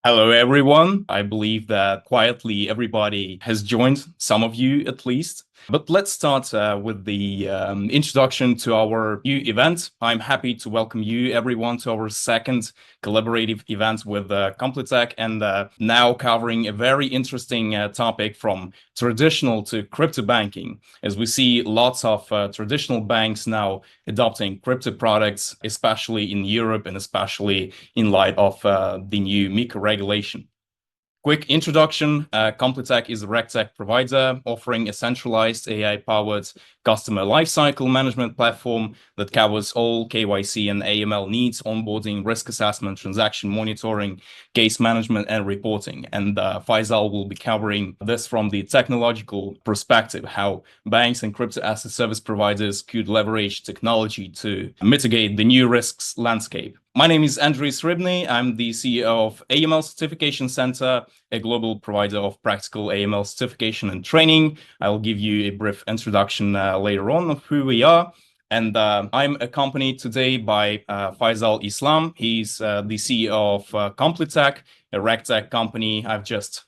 Hello, everyone. I believe that quietly everybody has joined, some of you at least. But let's start with the introduction to our new event. I'm happy to welcome you, everyone, to our second collaborative event with Completech, and now covering a very interesting topic from traditional to crypto banking, as we see lots of traditional banks now adopting crypto products, especially in Europe and especially in light of the new MiCA regulation. Quick introduction, Completech is a RegTech provider offering a centralized AI-powered customer lifecycle management platform that covers all KYC and AML needs, onboarding, risk assessment, transaction monitoring, case management, and reporting. And Faisal will be covering this from the technological perspective, how banks and crypto asset service providers could leverage technology to mitigate the new risks landscape. My name is Andris Ribny. I'm the CEO of AML Certification Center, a global provider of practical AML certification and training. I'll give you a brief introduction later on of who we are. And I'm accompanied today by Faisal Islam. He's the CEO of Completech, a RegTech company I've just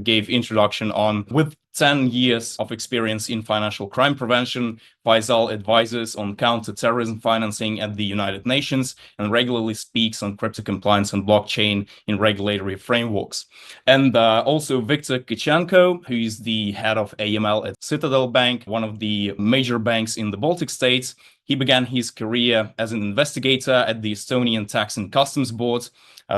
gave introduction on. With 10 years of experience in financial crime prevention, Faisal advises on counter-terrorism financing at the United Nations and regularly speaks on crypto compliance and blockchain in regulatory frameworks. And also Viktor Kichenko, who is the head of AML at Citadel Bank, one of the major banks in the Baltic states. He began his career as an investigator at the Estonian Tax and Customs Board.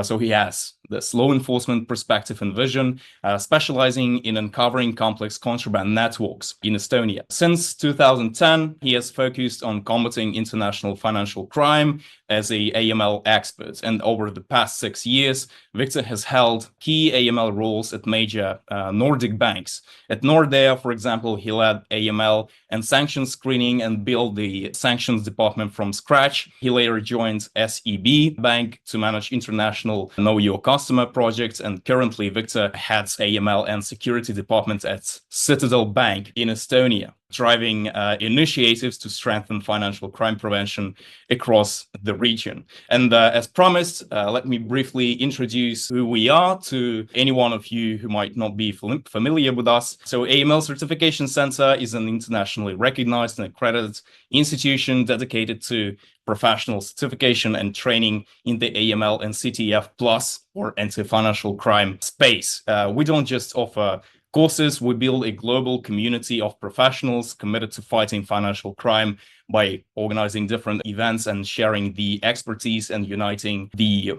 So he has this law enforcement perspective and vision, specializing in uncovering complex contraband networks in Estonia. Since 2010, he has focused on combating international financial crime as a AML expert. And over the past 6 years, Victor has held key AML roles at major Nordic banks. At Nordea, for example, he led AML and sanctions screening and built the sanctions department from scratch. He later joined SEB Bank to manage international Know Your Customer projects, and currently Victor heads AML and security department at Citadel Bank in Estonia, driving initiatives to strengthen financial crime prevention across the region. And as promised, let me briefly introduce who we are to any one of you who might not be familiar with us. So AML Certification Center is an internationally recognized and accredited institution dedicated to professional certification and training in the AML and CTF plus or anti-financial crime space. We don't just offer courses, we build a global community of professionals committed to fighting financial crime by organizing different events and sharing the expertise and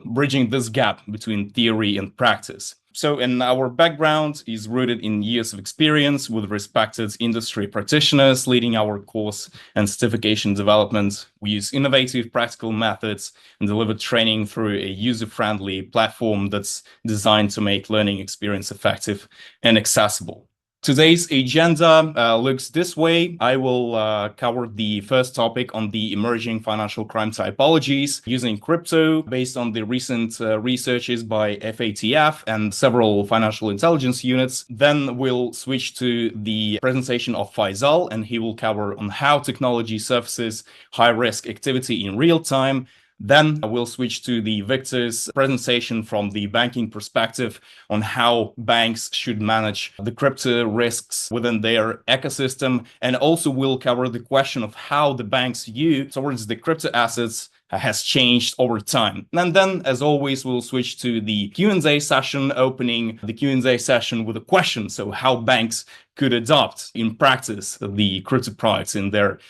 bridging this gap between theory and practice. So, and our background is rooted in years of experience with respected industry practitioners leading our course and certification development. We use innovative practical methods and deliver training through a user-friendly platform that's designed to make learning experience effective and accessible. Today's agenda looks this way. I will cover the first topic on the emerging financial crime typologies using crypto based on the recent researches by FATF and several financial intelligence units. Then we'll switch to the presentation of Faisal, and he will cover on how technology surfaces high-risk activity in real time. Then we'll switch to the Victor's presentation from the banking perspective on how banks should manage the crypto risks within their ecosystem. And also we'll cover the question of how the bank's view towards the crypto assets has changed over time. And then, as always, we'll switch to the Q&A session, opening the Q&A session with a question. So how banks could adopt in practice the crypto products in their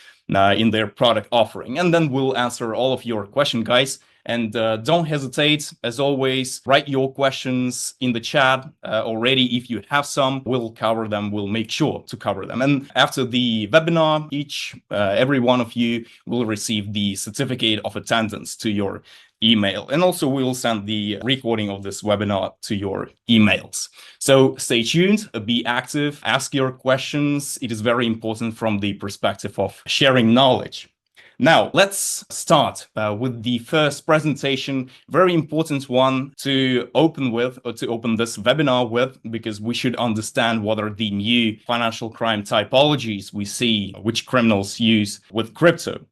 product offering. And then we'll answer all of your questions, guys. And don't hesitate, as always, write your questions in the chat already. If you have some, we'll cover them. We'll make sure to cover them. And after the webinar, every one of you will receive the certificate of attendance to your email. And also we will send the recording of this webinar to your emails. So stay tuned, be active, ask your questions. It is very important from the perspective of sharing knowledge. Now, let's start with the first presentation, very important one to open this webinar with, because we should understand what are the new financial crime typologies we see, which criminals use with crypto.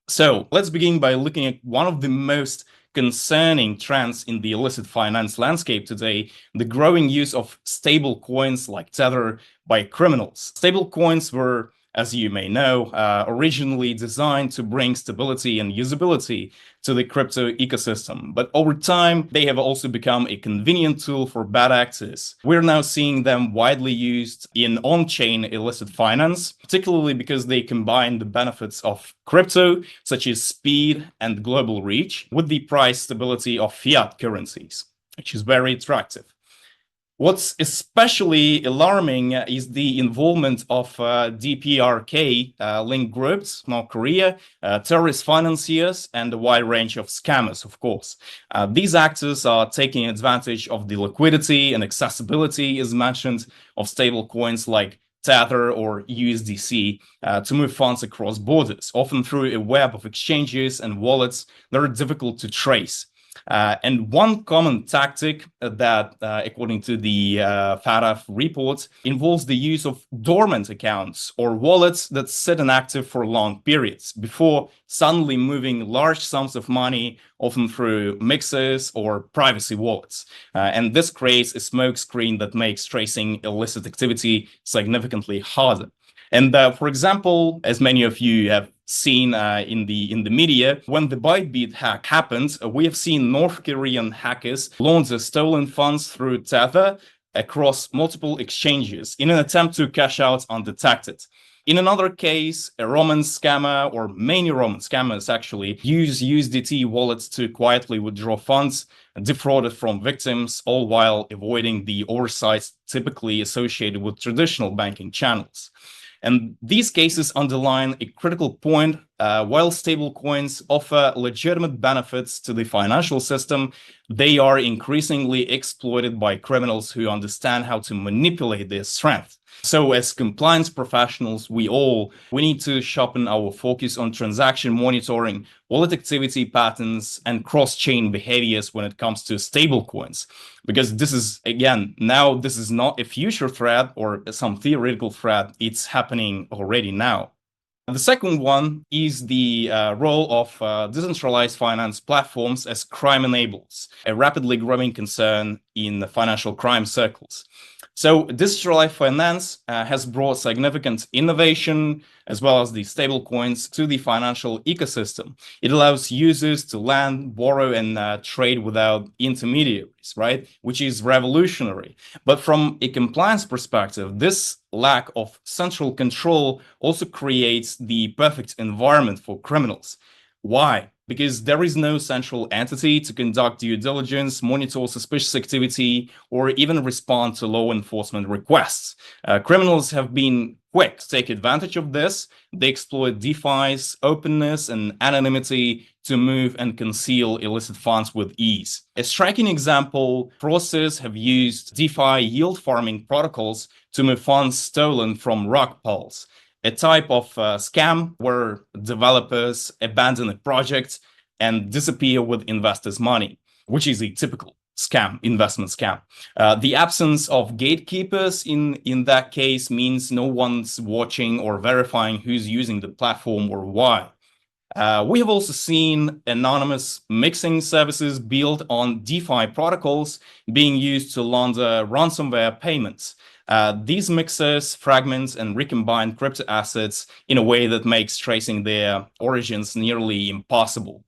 So let's begin by looking at one of the most concerning trends in the illicit finance landscape today, the growing use of stable coins like Tether by criminals. Stable coins were, as you may know, originally designed to bring stability and usability to the crypto ecosystem. But over time, they have also become a convenient tool for bad actors. We're now seeing them widely used in on-chain illicit finance, particularly because they combine the benefits of crypto, such as speed and global reach, with the price stability of fiat currencies, which is very attractive. What's especially alarming is the involvement of DPRK linked groups, North Korea, terrorist financiers, and a wide range of scammers, of course. These actors are taking advantage of the liquidity and accessibility, as mentioned, of stable coins like Tether or USDC to move funds across borders, often through a web of exchanges and wallets that are difficult to trace. And one common tactic that, according to the FATF report, involves the use of dormant accounts or wallets that sit inactive for long periods before suddenly moving large sums of money, often through mixers or privacy wallets. And this creates a smokescreen that makes tracing illicit activity significantly harder. And for example, as many of you have seen in the media, when the Bytebeat hack happened, we have seen North Korean hackers launder stolen funds through Tether across multiple exchanges in an attempt to cash out undetected. In another case, a Roman scammer, or many Roman scammers actually, use USDT wallets to quietly withdraw funds defrauded from victims, all while avoiding the oversights typically associated with traditional banking channels. And these cases underline a critical point. While stablecoins offer legitimate benefits to the financial system, they are increasingly exploited by criminals who understand how to manipulate their strength. So as compliance professionals, we need to sharpen our focus on transaction monitoring, wallet activity patterns, and cross-chain behaviors when it comes to stablecoins. Because this is, again, now this is not a future threat or some theoretical threat, it's happening already now. The second one is the role of decentralized finance platforms as crime enablers, a rapidly growing concern in the financial crime circles. So decentralized finance has brought significant innovation as well as the stablecoins to the financial ecosystem. It allows users to lend, borrow, and trade without intermediaries, right? Which is revolutionary. But from a compliance perspective, this lack of central control also creates the perfect environment for criminals. Why? Because there is no central entity to conduct due diligence, monitor suspicious activity, or even respond to law enforcement requests. Criminals have been quick to take advantage of this. They exploit DeFi's openness and anonymity to move and conceal illicit funds with ease. A striking example, fraudsters have used DeFi yield farming protocols to move funds stolen from rug pulls, a type of scam where developers abandon a project and disappear with investors' money, which is a typical scam, investment scam. The absence of gatekeepers in that case means no one's watching or verifying who's using the platform or why. We have also seen anonymous mixing services built on DeFi protocols being used to launder ransomware payments. These mixers fragment and recombine crypto assets in a way that makes tracing their origins nearly impossible.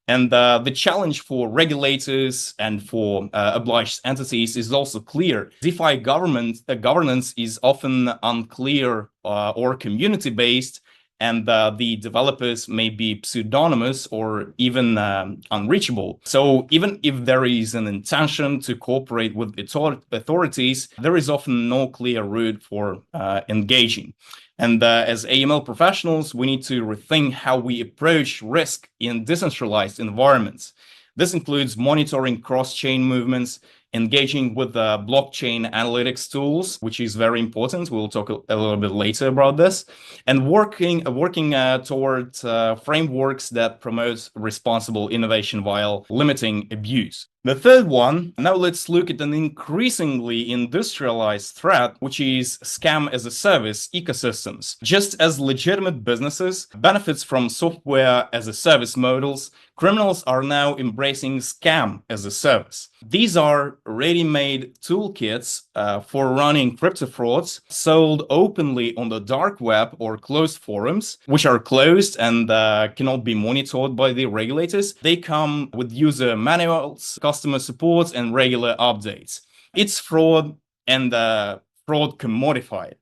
And the challenge for regulators and for obliged entities is also clear. DeFi governance is often unclear or community-based, and the developers may be pseudonymous or even unreachable. So even if there is an intention to cooperate with authorities, there is often no clear route for engaging. And as AML professionals, we need to rethink how we approach risk in decentralized environments. This includes monitoring cross-chain movements, engaging with blockchain analytics tools, which is very important. We'll talk a little bit later about this, and working toward frameworks that promote responsible innovation while limiting abuse. The third one, now let's look at an increasingly industrialized threat, which is scam as a service ecosystems. Just as legitimate businesses benefits from software as a service models, criminals are now embracing scam as a service. These are ready-made toolkits for running crypto frauds sold openly on the dark web or closed forums, which are closed and cannot be monitored by the regulators. They come with user manuals, customer support, and regular updates. It's fraud, and fraud commodified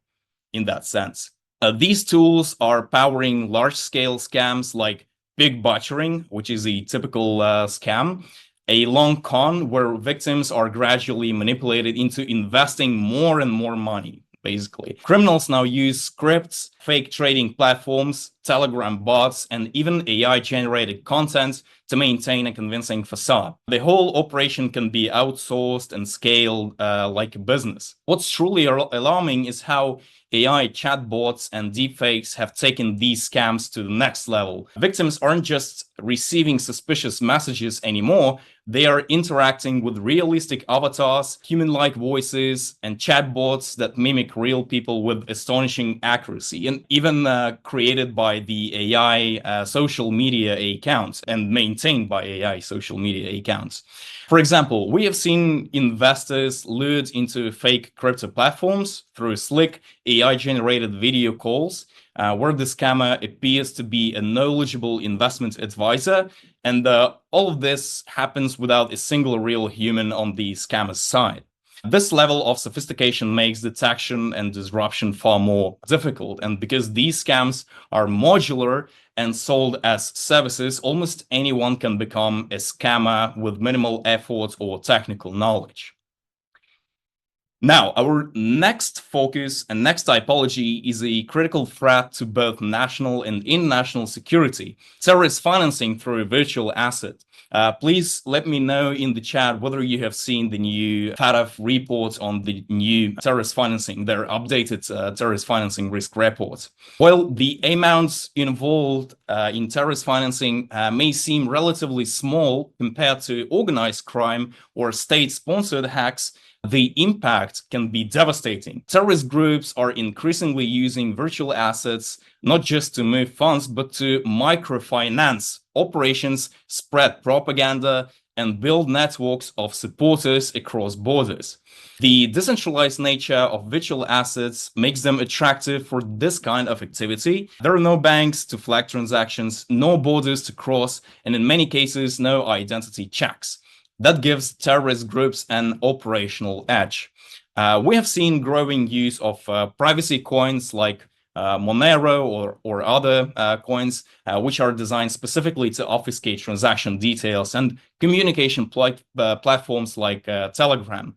in that sense. These tools are powering large-scale scams like pig butchering, which is a typical scam, a long con where victims are gradually manipulated into investing more and more money. Basically, criminals now use scripts, fake trading platforms, Telegram bots, and even AI-generated content to maintain a convincing facade. The whole operation can be outsourced and scaled like a business. What's truly alarming is how AI chatbots and deepfakes have taken these scams to the next level. Victims aren't just receiving suspicious messages anymore, they are interacting with realistic avatars, human-like voices, and chatbots that mimic real people with astonishing accuracy, and even created by the AI social media accounts and maintained by AI social media accounts. For example, we have seen investors lured into fake crypto platforms through slick AI-generated video calls, where the scammer appears to be a knowledgeable investment advisor, and all of this happens without a single real human on the scammer's side. This level of sophistication makes detection and disruption far more difficult, and because these scams are modular and sold as services, almost anyone can become a scammer with minimal effort or technical knowledge. Now, our next focus and next typology is a critical threat to both national and international security: terrorist financing through a virtual asset. Please let me know in the chat whether you have seen the new FATF report on the new terrorist financing, their updated terrorist financing risk report. While the amounts involved in terrorist financing may seem relatively small compared to organized crime or state-sponsored hacks, the impact can be devastating. Terrorist groups are increasingly using virtual assets not just to move funds, but to microfinance operations, spread propaganda, and build networks of supporters across borders. The decentralized nature of virtual assets makes them attractive for this kind of activity. There are no banks to flag transactions, no borders to cross, and in many cases, no identity checks. That gives terrorist groups an operational edge. We have seen growing use of privacy coins like Monero or other coins, which are designed specifically to obfuscate transaction details, and communication platforms like Telegram,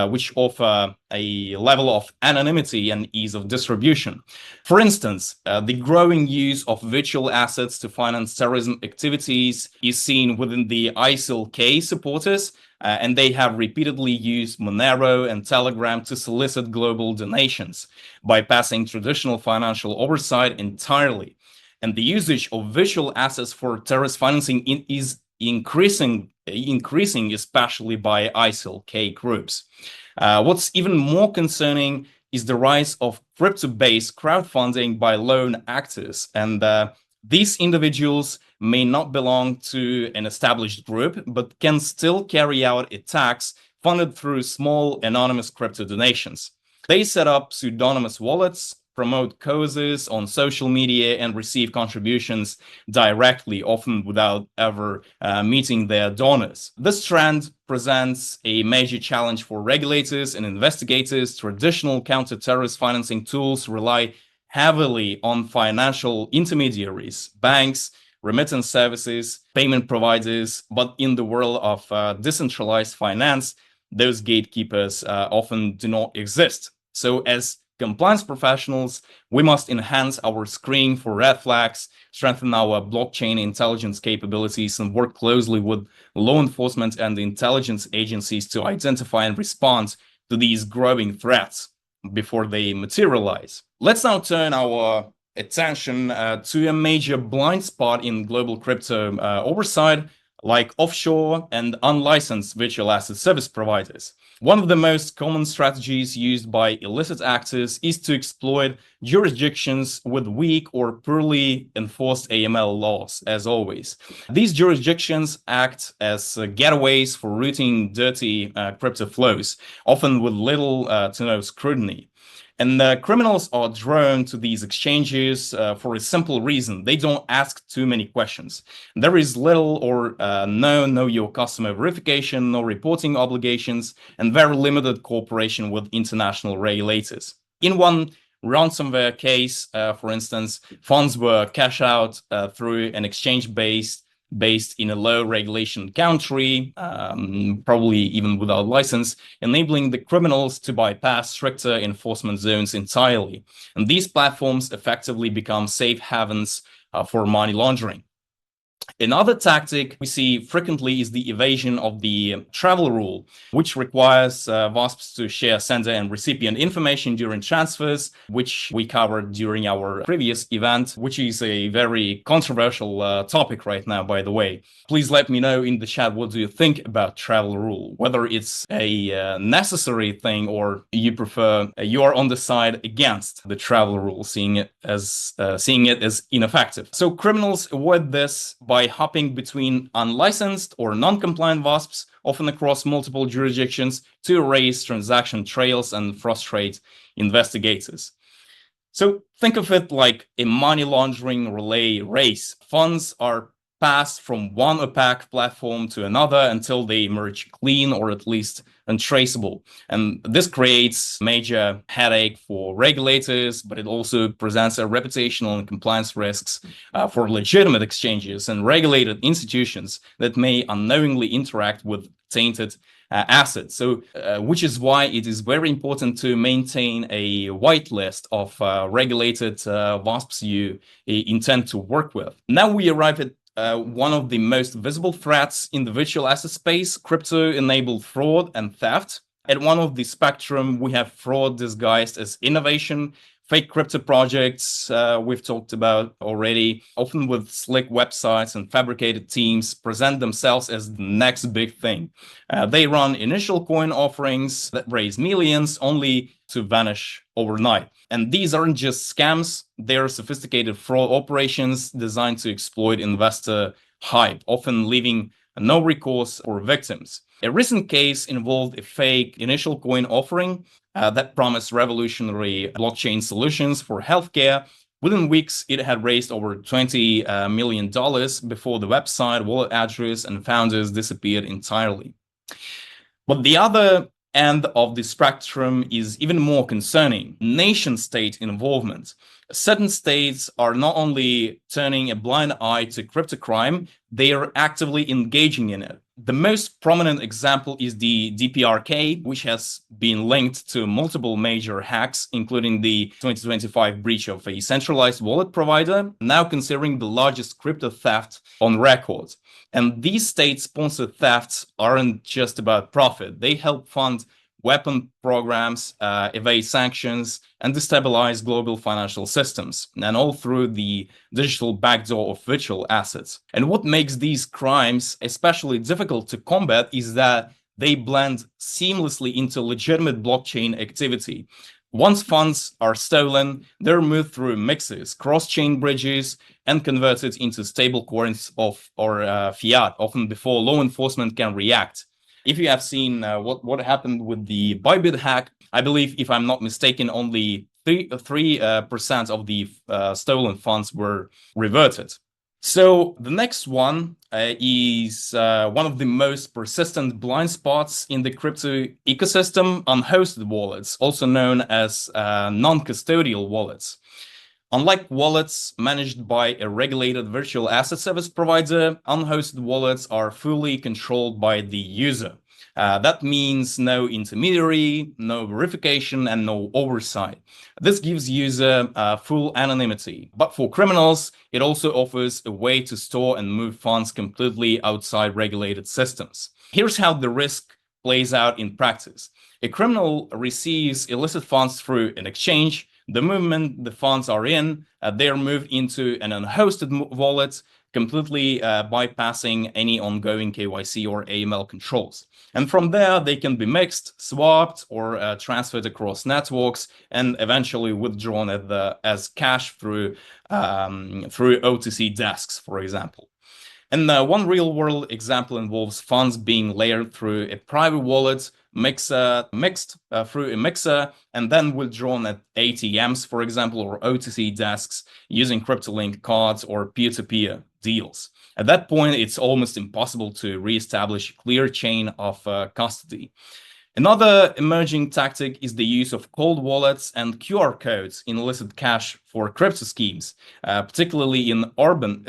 which offer a level of anonymity and ease of distribution. For instance, the growing use of virtual assets to finance terrorism activities is seen within the ISIL-K supporters, and they have repeatedly used Monero and Telegram to solicit global donations, bypassing traditional financial oversight entirely. And the usage of virtual assets for terrorist financing is increasing, especially by ISIL-K groups. What's even more concerning is the rise of crypto-based crowdfunding by lone actors, and these individuals may not belong to an established group, but can still carry out attacks funded through small anonymous crypto donations. They set up pseudonymous wallets, promote causes on social media, and receive contributions directly, often without ever meeting their donors. This trend presents a major challenge for regulators and investigators. Traditional counter-terrorist financing tools rely heavily on financial intermediaries, banks, remittance services, payment providers, but in the world of decentralized finance, those gatekeepers often do not exist. So as compliance professionals, we must enhance our screening for red flags, strengthen our blockchain intelligence capabilities, and work closely with law enforcement and intelligence agencies to identify and respond to these growing threats before they materialize. Let's now turn our attention to a major blind spot in global crypto oversight, like offshore and unlicensed virtual asset service providers. One of the most common strategies used by illicit actors is to exploit jurisdictions with weak or poorly enforced AML laws, as always. These jurisdictions act as getaways for routing dirty crypto flows, often with little to no scrutiny. And criminals are drawn to these exchanges for a simple reason. They don't ask too many questions. There is little or no know your customer verification, no reporting obligations, and very limited cooperation with international regulators. In one ransomware case, for instance, funds were cashed out through an exchange based in a low regulation country, probably even without license, enabling the criminals to bypass stricter enforcement zones entirely. And these platforms effectively become safe havens for money laundering. Another tactic we see frequently is the evasion of the travel rule, which requires WASPs to share sender and recipient information during transfers, which we covered during our previous event, which is a very controversial topic right now, by the way. Please let me know in the chat, what do you think about travel rule, whether it's a necessary thing or you prefer, you are on the side against the travel rule, seeing it as ineffective. So criminals avoid this by hopping between unlicensed or non-compliant WASPs, often across multiple jurisdictions, to erase transaction trails and frustrate investigators. So think of it like a money laundering relay race. Funds are passed from one opaque platform to another until they emerge clean or at least untraceable. And this creates major headache for regulators, but it also presents a reputational and compliance risks for legitimate exchanges and regulated institutions that may unknowingly interact with tainted assets. So, which is why it is very important to maintain a whitelist of regulated WASPs you intend to work with. Now we arrive at one of the most visible threats in the virtual asset space, crypto-enabled fraud and theft. At one of the spectrum, we have fraud disguised as innovation. Fake crypto projects we've talked about already, often with slick websites and fabricated teams, present themselves as the next big thing. They run initial coin offerings that raise millions only to vanish overnight. And these aren't just scams, they're sophisticated fraud operations designed to exploit investor hype, often leaving no recourse for victims. A recent case involved a fake initial coin offering that promised revolutionary blockchain solutions for healthcare. Within weeks, it had raised over $20 million before the website, wallet address, and founders disappeared entirely. But the other end of the spectrum is even more concerning: nation-state involvement. Certain states are not only turning a blind eye to crypto crime, they are actively engaging in it. The most prominent example is the DPRK, which has been linked to multiple major hacks, including the 2025 breach of a centralized wallet provider, now considering the largest crypto theft on record. And these state-sponsored thefts aren't just about profit. They help fund weapon programs, evade sanctions, and destabilize global financial systems, and all through the digital backdoor of virtual assets. And what makes these crimes especially difficult to combat is that they blend seamlessly into legitimate blockchain activity. Once funds are stolen, they're moved through mixes, cross-chain bridges, and converted into stable coins or fiat, often before law enforcement can react. If you have seen what happened with the Bybit hack, I believe, if I'm not mistaken, only 3% of the stolen funds were reverted. So the next one is one of the most persistent blind spots in the crypto ecosystem: unhosted wallets, also known as non-custodial wallets. Unlike wallets managed by a regulated virtual asset service provider, unhosted wallets are fully controlled by the user. That means no intermediary, no verification, and no oversight. This gives user full anonymity. But for criminals, it also offers a way to store and move funds completely outside regulated systems. Here's how the risk plays out in practice. A criminal receives illicit funds through an exchange. The moment the funds are in, they are moved into an unhosted wallet completely bypassing any ongoing KYC or AML controls. And from there, they can be mixed, swapped, or transferred across networks, and eventually withdrawn as cash through OTC desks, for example. And one real-world example involves funds being layered through a private wallet, mixed through a mixer, and then withdrawn at ATMs, for example, or OTC desks using crypto-linked cards or peer-to-peer deals. At that point, it's almost impossible to reestablish a clear chain of custody. Another emerging tactic is the use of cold wallets and QR codes in illicit cash for crypto schemes, particularly in urban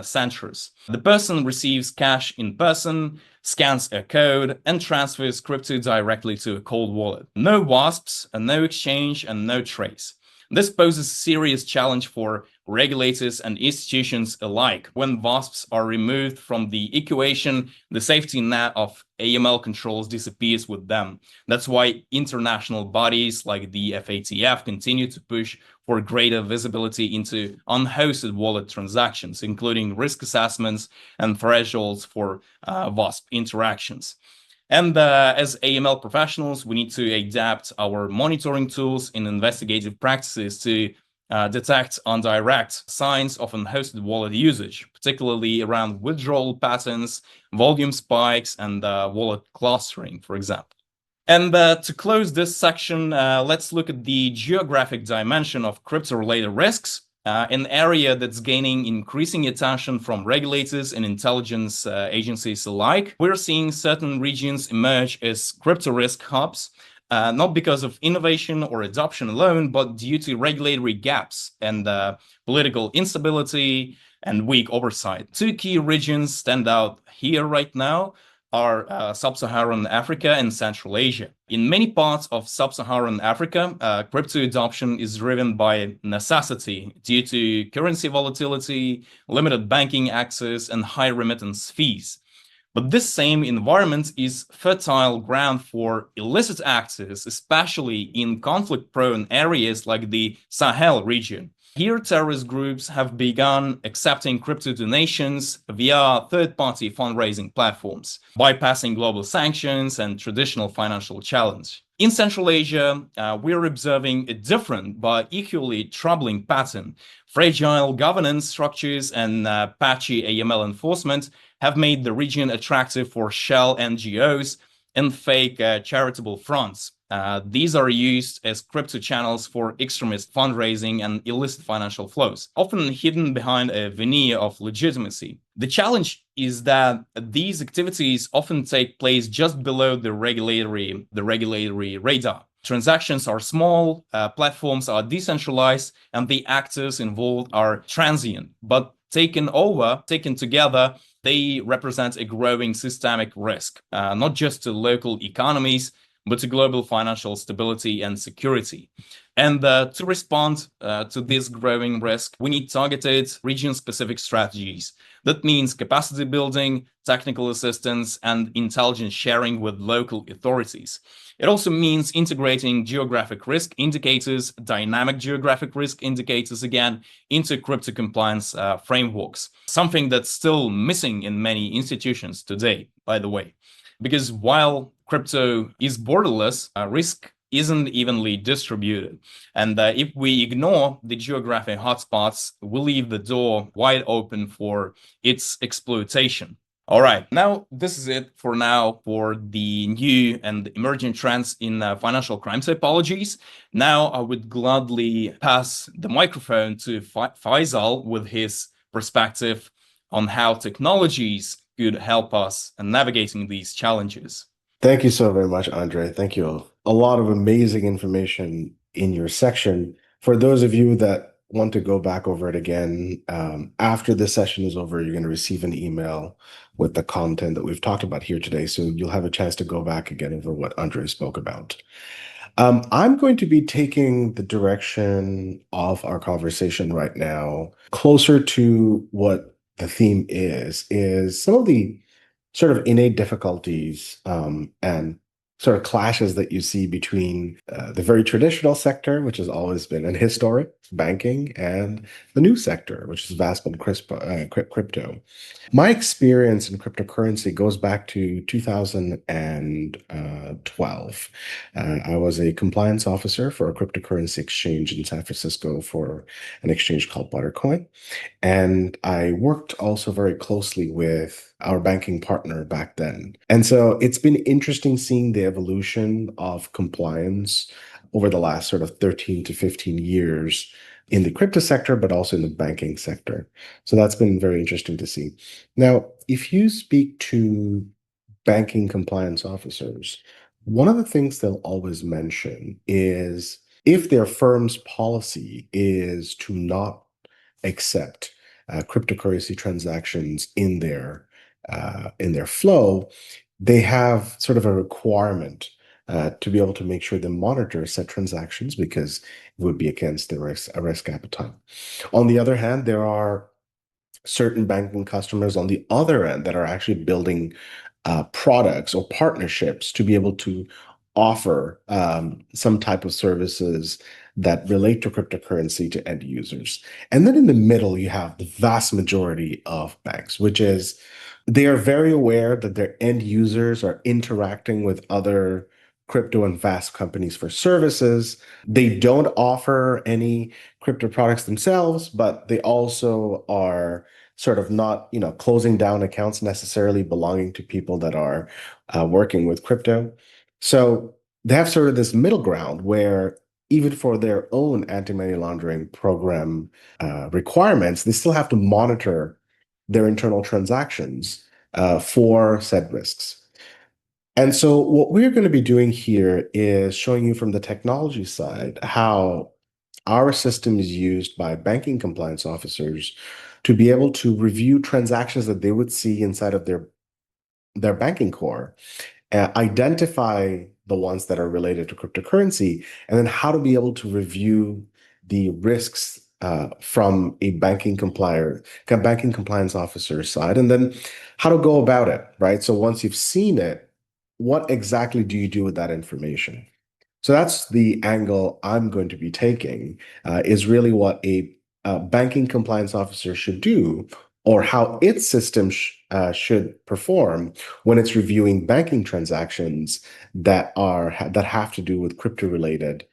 centers. The person receives cash in person, scans a code, and transfers crypto directly to a cold wallet. No WASPs, no exchange, and no trace. This poses a serious challenge for regulators and institutions alike. When WASPs are removed from the equation, the safety net of AML controls disappears with them. That's why international bodies like the FATF continue to push for greater visibility into unhosted wallet transactions, including risk assessments and thresholds for WASP interactions. And as AML professionals, we need to adapt our monitoring tools and investigative practices to detect indirect signs of unhosted wallet usage, particularly around withdrawal patterns, volume spikes, and wallet clustering, for example. And to close this section, let's look at the geographic dimension of crypto-related risks. An area that's gaining increasing attention from regulators and intelligence agencies alike. We're seeing certain regions emerge as crypto risk hubs, not because of innovation or adoption alone, but due to regulatory gaps and political instability and weak oversight. Two key regions stand out here right now are Sub-Saharan Africa and Central Asia. In many parts of Sub-Saharan Africa, crypto adoption is driven by necessity due to currency volatility, limited banking access, and high remittance fees. But this same environment is fertile ground for illicit access, especially in conflict-prone areas like the Sahel region. Here, terrorist groups have begun accepting crypto donations via third-party fundraising platforms, bypassing global sanctions and traditional financial challenge. In Central Asia, we're observing a different but equally troubling pattern. Fragile governance structures and patchy AML enforcement have made the region attractive for shell NGOs and fake charitable fronts. These are used as crypto channels for extremist fundraising and illicit financial flows, often hidden behind a veneer of legitimacy. The challenge is that these activities often take place just below the regulatory radar. Transactions are small, platforms are decentralized, and the actors involved are transient. But taken together, they represent a growing systemic risk, not just to local economies, but to global financial stability and security. And to respond to this growing risk, we need targeted region-specific strategies. That means capacity building, technical assistance, and intelligence sharing with local authorities. It also means integrating geographic risk indicators, dynamic geographic risk indicators again, into crypto compliance frameworks, something that's still missing in many institutions today, by the way. Because while crypto is borderless, risk isn't evenly distributed. And if we ignore the geographic hotspots, we leave the door wide open for its exploitation. All right, now this is it for now for the new and emerging trends in financial crime typologies. Now I would gladly pass the microphone to Faisal with his perspective on how technologies could help us in navigating these challenges. Thank you so very much, Andre. Thank you. A lot of amazing information in your section. For those of you that want to go back over it again, after this session is over, you're going to receive an email with the content that we've talked about here today. So you'll have a chance to go back again over what Andre spoke about. I'm going to be taking the direction of our conversation right now closer to what the theme is some of the sort of innate difficulties and sort of clashes that you see between the very traditional sector, which has always been an historic banking, and the new sector, which is vast and crypto. My experience in cryptocurrency goes back to 2012. I was a compliance officer for a cryptocurrency exchange in San Francisco for an exchange called Buttercoin. And I worked also very closely with our banking partner back then. And so it's been interesting seeing the evolution of compliance over the last sort of 13 to 15 years in the crypto sector, but also in the banking sector. So that's been very interesting to see. Now, if you speak to banking compliance officers, one of the things they'll always mention is if their firm's policy is to not accept cryptocurrency transactions in their flow, they have sort of a requirement to be able to make sure they monitor said transactions because it would be against their risk appetite. On the other hand, there are certain banking customers on the other end that are actually building products or partnerships to be able to offer some type of services that relate to cryptocurrency to end users. And then in the middle, you have the vast majority of banks, which is they are very aware that their end users are interacting with other crypto and vast companies for services. They don't offer any crypto products themselves, but they also are sort of not, closing down accounts necessarily belonging to people that are working with crypto. So they have sort of this middle ground where even for their own anti-money laundering program requirements, they still have to monitor their internal transactions for said risks. And so what we're going to be doing here is showing you from the technology side how our system is used by banking compliance officers to be able to review transactions that they would see inside of their banking core, identify the ones that are related to cryptocurrency, and then how to be able to review the risks from a banking compliance officer side, and then how to go about it, right? So once you've seen it, what exactly do you do with that information? So that's the angle I'm going to be taking, is really what a banking compliance officer should do, or how its system should perform when it's reviewing banking transactions that have to do with crypto-related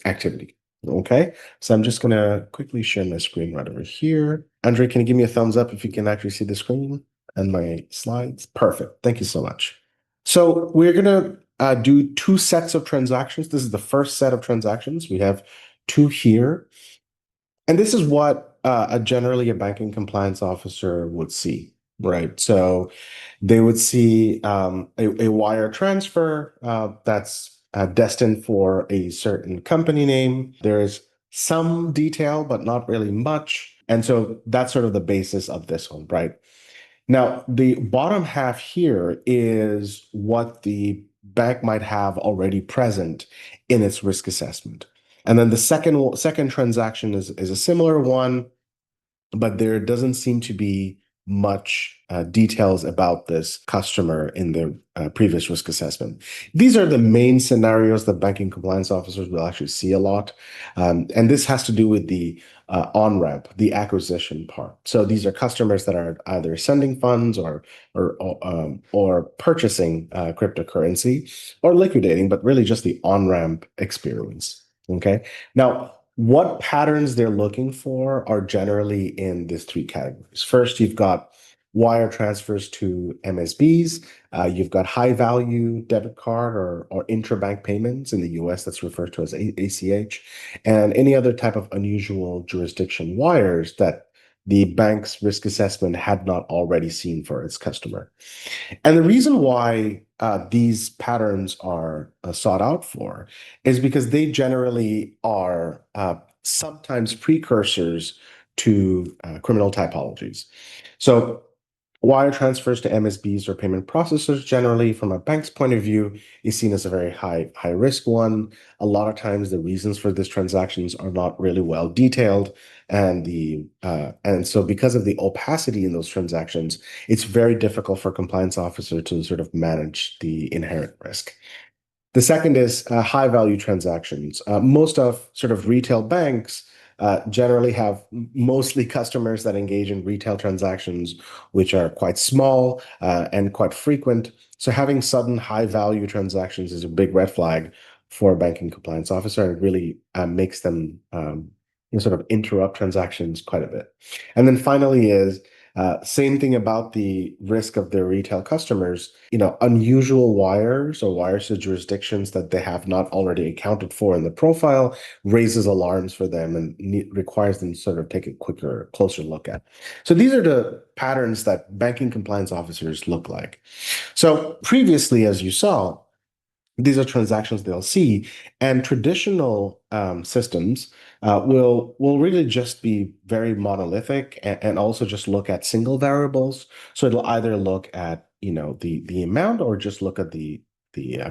activity. Okay, so I'm just going to quickly share my screen right over here. Andre, can you give me a thumbs up if you can actually see the screen and my slides? Perfect. Thank you so much. So we're going to do two sets of transactions. This is the first set of transactions. We have two here. And this is what generally a banking compliance officer would see, right? So they would see a wire transfer that's destined for a certain company name. There's some detail, but not really much. And so that's sort of the basis of this one, right? Now, the bottom half here is what the bank might have already present in its risk assessment. And then the second transaction is a similar one, but there doesn't seem to be much details about this customer in their previous risk assessment. These are the main scenarios that banking compliance officers will actually see a lot. And this has to do with the on-ramp, the acquisition part. So these are customers that are either sending funds or purchasing cryptocurrency or liquidating, but really just the on-ramp experience. Okay. Now, what patterns they're looking for are generally in these three categories. First, you've got wire transfers to MSBs. You've got high value debit card or intrabank payments in the US that's referred to as ACH, and any other type of unusual jurisdiction wires that the bank's risk assessment had not already seen for its customer. And the reason why these patterns are sought out for is because they generally are sometimes precursors to criminal typologies. So Wire transfers to MSBs or payment processors generally, from a bank's point of view, is seen as a very high risk one. A lot of times, the reasons for these transactions are not really well detailed, and so because of the opacity in those transactions, it's very difficult for a compliance officer to sort of manage the inherent risk. The second is high value transactions. Most of sort of retail banks generally have mostly customers that engage in retail transactions, which are quite small and quite frequent. So having sudden high value transactions is a big red flag for a banking compliance officer, and it really makes them sort of interrupt transactions quite a bit. And then finally is same thing about the risk of their retail customers. Unusual wires or wires to jurisdictions that they have not already accounted for in the profile raises alarms for them and requires them to sort of take a closer look at. So these are the patterns that banking compliance officers look like. So previously, as you saw, these are transactions they'll see, and traditional systems will really just be very monolithic and also just look at single variables. So it'll either look at the amount or just look at the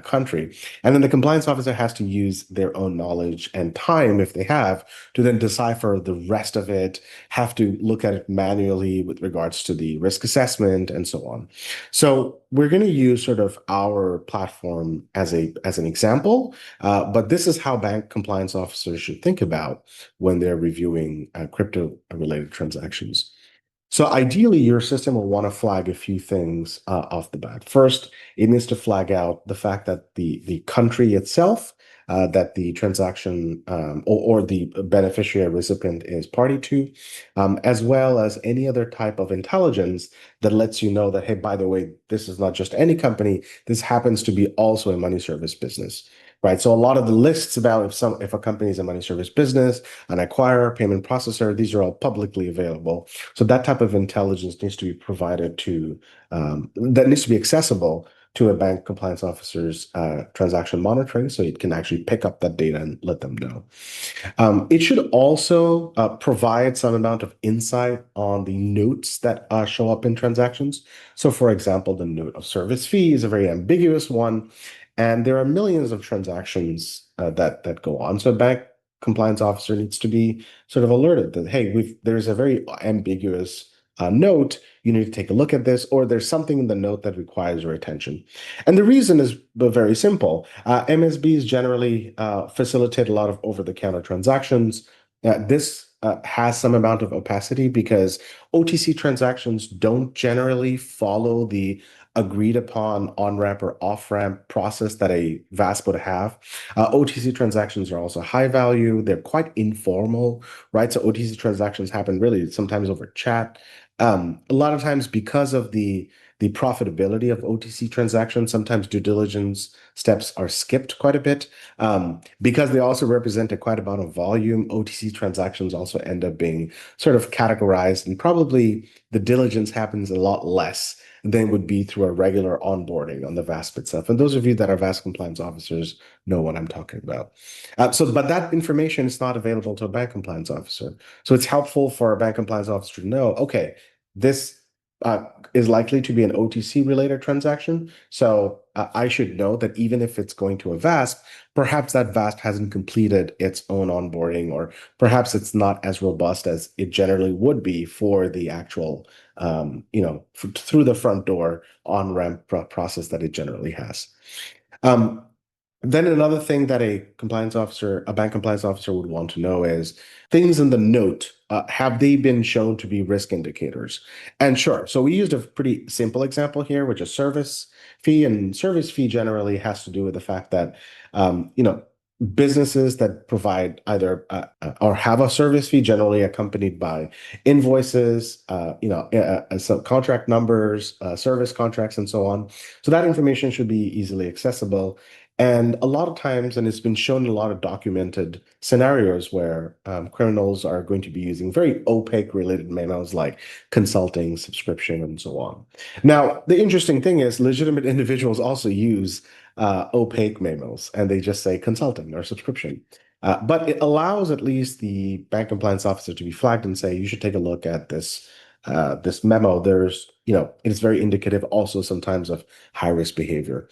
country, and then the compliance officer has to use their own knowledge and time, if they have, to then decipher the rest of it, have to look at it manually with regards to the risk assessment and so on. So we're going to use sort of our platform as an example, but this is how bank compliance officers should think about when they're reviewing crypto-related transactions. So ideally, your system will want to flag a few things off the bat. First, it needs to flag out the fact that the country itself that the transaction or the beneficiary recipient is party to, as well as any other type of intelligence that lets you know that, hey, by the way, this is not just any company. This happens to be also a money service business. Right. So a lot of the lists about if a company is a money service business, an acquirer, payment processor, these are all publicly available. So that type of intelligence needs to be provided that needs to be accessible to a bank compliance officer's transaction monitoring, so it can actually pick up that data and let them know. It should also provide some amount of insight on the notes that show up in transactions. So, for example, the note of service fee is a very ambiguous one, and there are millions of transactions that go on. So, a bank compliance officer needs to be sort of alerted that, hey, there's a very ambiguous note. You need to take a look at this, or there's something in the note that requires your attention. And the reason is very simple. MSBs generally facilitate a lot of over-the-counter transactions. This has some amount of opacity because OTC transactions don't generally follow the agreed upon on-ramp or off-ramp process that a VASP would have. OTC transactions are also high value. They're quite informal, right? So OTC transactions happen really sometimes over chat. A lot of times because of the profitability of OTC transactions, sometimes due diligence steps are skipped quite a bit. Because they also represent quite amount of volume, OTC transactions also end up being sort of categorized, and probably the diligence happens a lot less than would be through a regular onboarding on the VASP itself. And those of you that are VASP compliance officers know what I'm talking about. But that information is not available to a bank compliance officer. So it's helpful for a bank compliance officer to know, okay, this is likely to be an OTC related transaction. So I should know that even if it's going to a VASP, perhaps that VASP hasn't completed its own onboarding, or perhaps it's not as robust as it generally would be for the actual, through the front door on-ramp process that it generally has. Um, then another thing that a bank compliance officer would want to know is things in the note. Have they been shown to be risk indicators? And sure, so we used a pretty simple example here, which is service fee. And service fee generally has to do with the fact that, businesses that provide either or have a service fee generally accompanied by invoices, some contract numbers, service contracts, and so on. So that information should be easily accessible. And a lot of times, and it's been shown in a lot of documented scenarios where criminals are going to be using very opaque related memos like consulting, subscription, and so on. Now, the interesting thing is legitimate individuals also use opaque memos, and they just say consulting or subscription. But it allows at least the bank compliance officer to be flagged and say, you should take a look at this this memo, it's very indicative also sometimes of high risk behavior.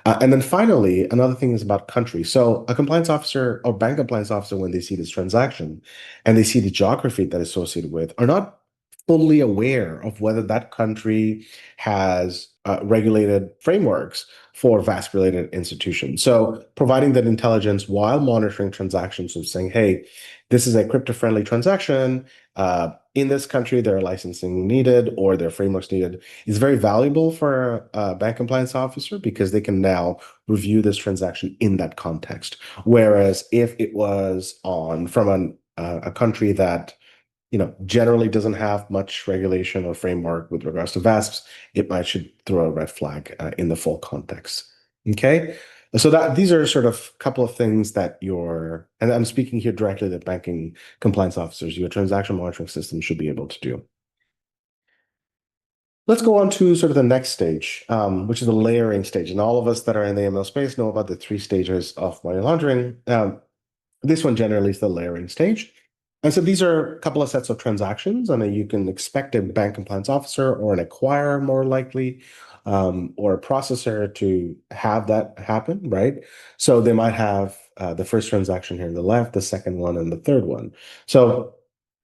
And then finally, another thing is about country. So a compliance officer or bank compliance officer, when they see this transaction and they see the geography that is associated with, are not fully aware of whether that country has regulated frameworks for VASP-related institutions. So providing that intelligence while monitoring transactions of saying, hey, this is a crypto-friendly transaction. In this country, there are licensing needed or there are frameworks needed is very valuable for a bank compliance officer because they can now review this transaction in that context. Whereas if it was a country that generally doesn't have much regulation or framework with regards to VASPs, it might should throw a red flag in the full context. Okay, so that these are sort of a couple of things that and I'm speaking here directly to banking compliance officers, your transaction monitoring system should be able to do. Let's go on to sort of the next stage, which is the layering stage. And all of us that are in the AML space know about the three stages of money laundering. This one generally is the layering stage. And so these are a couple of sets of transactions, and then you can expect a bank compliance officer or an acquirer more likely, or a processor to have that happen, right? So they might have the first transaction here on the left, the second one, and the third one. So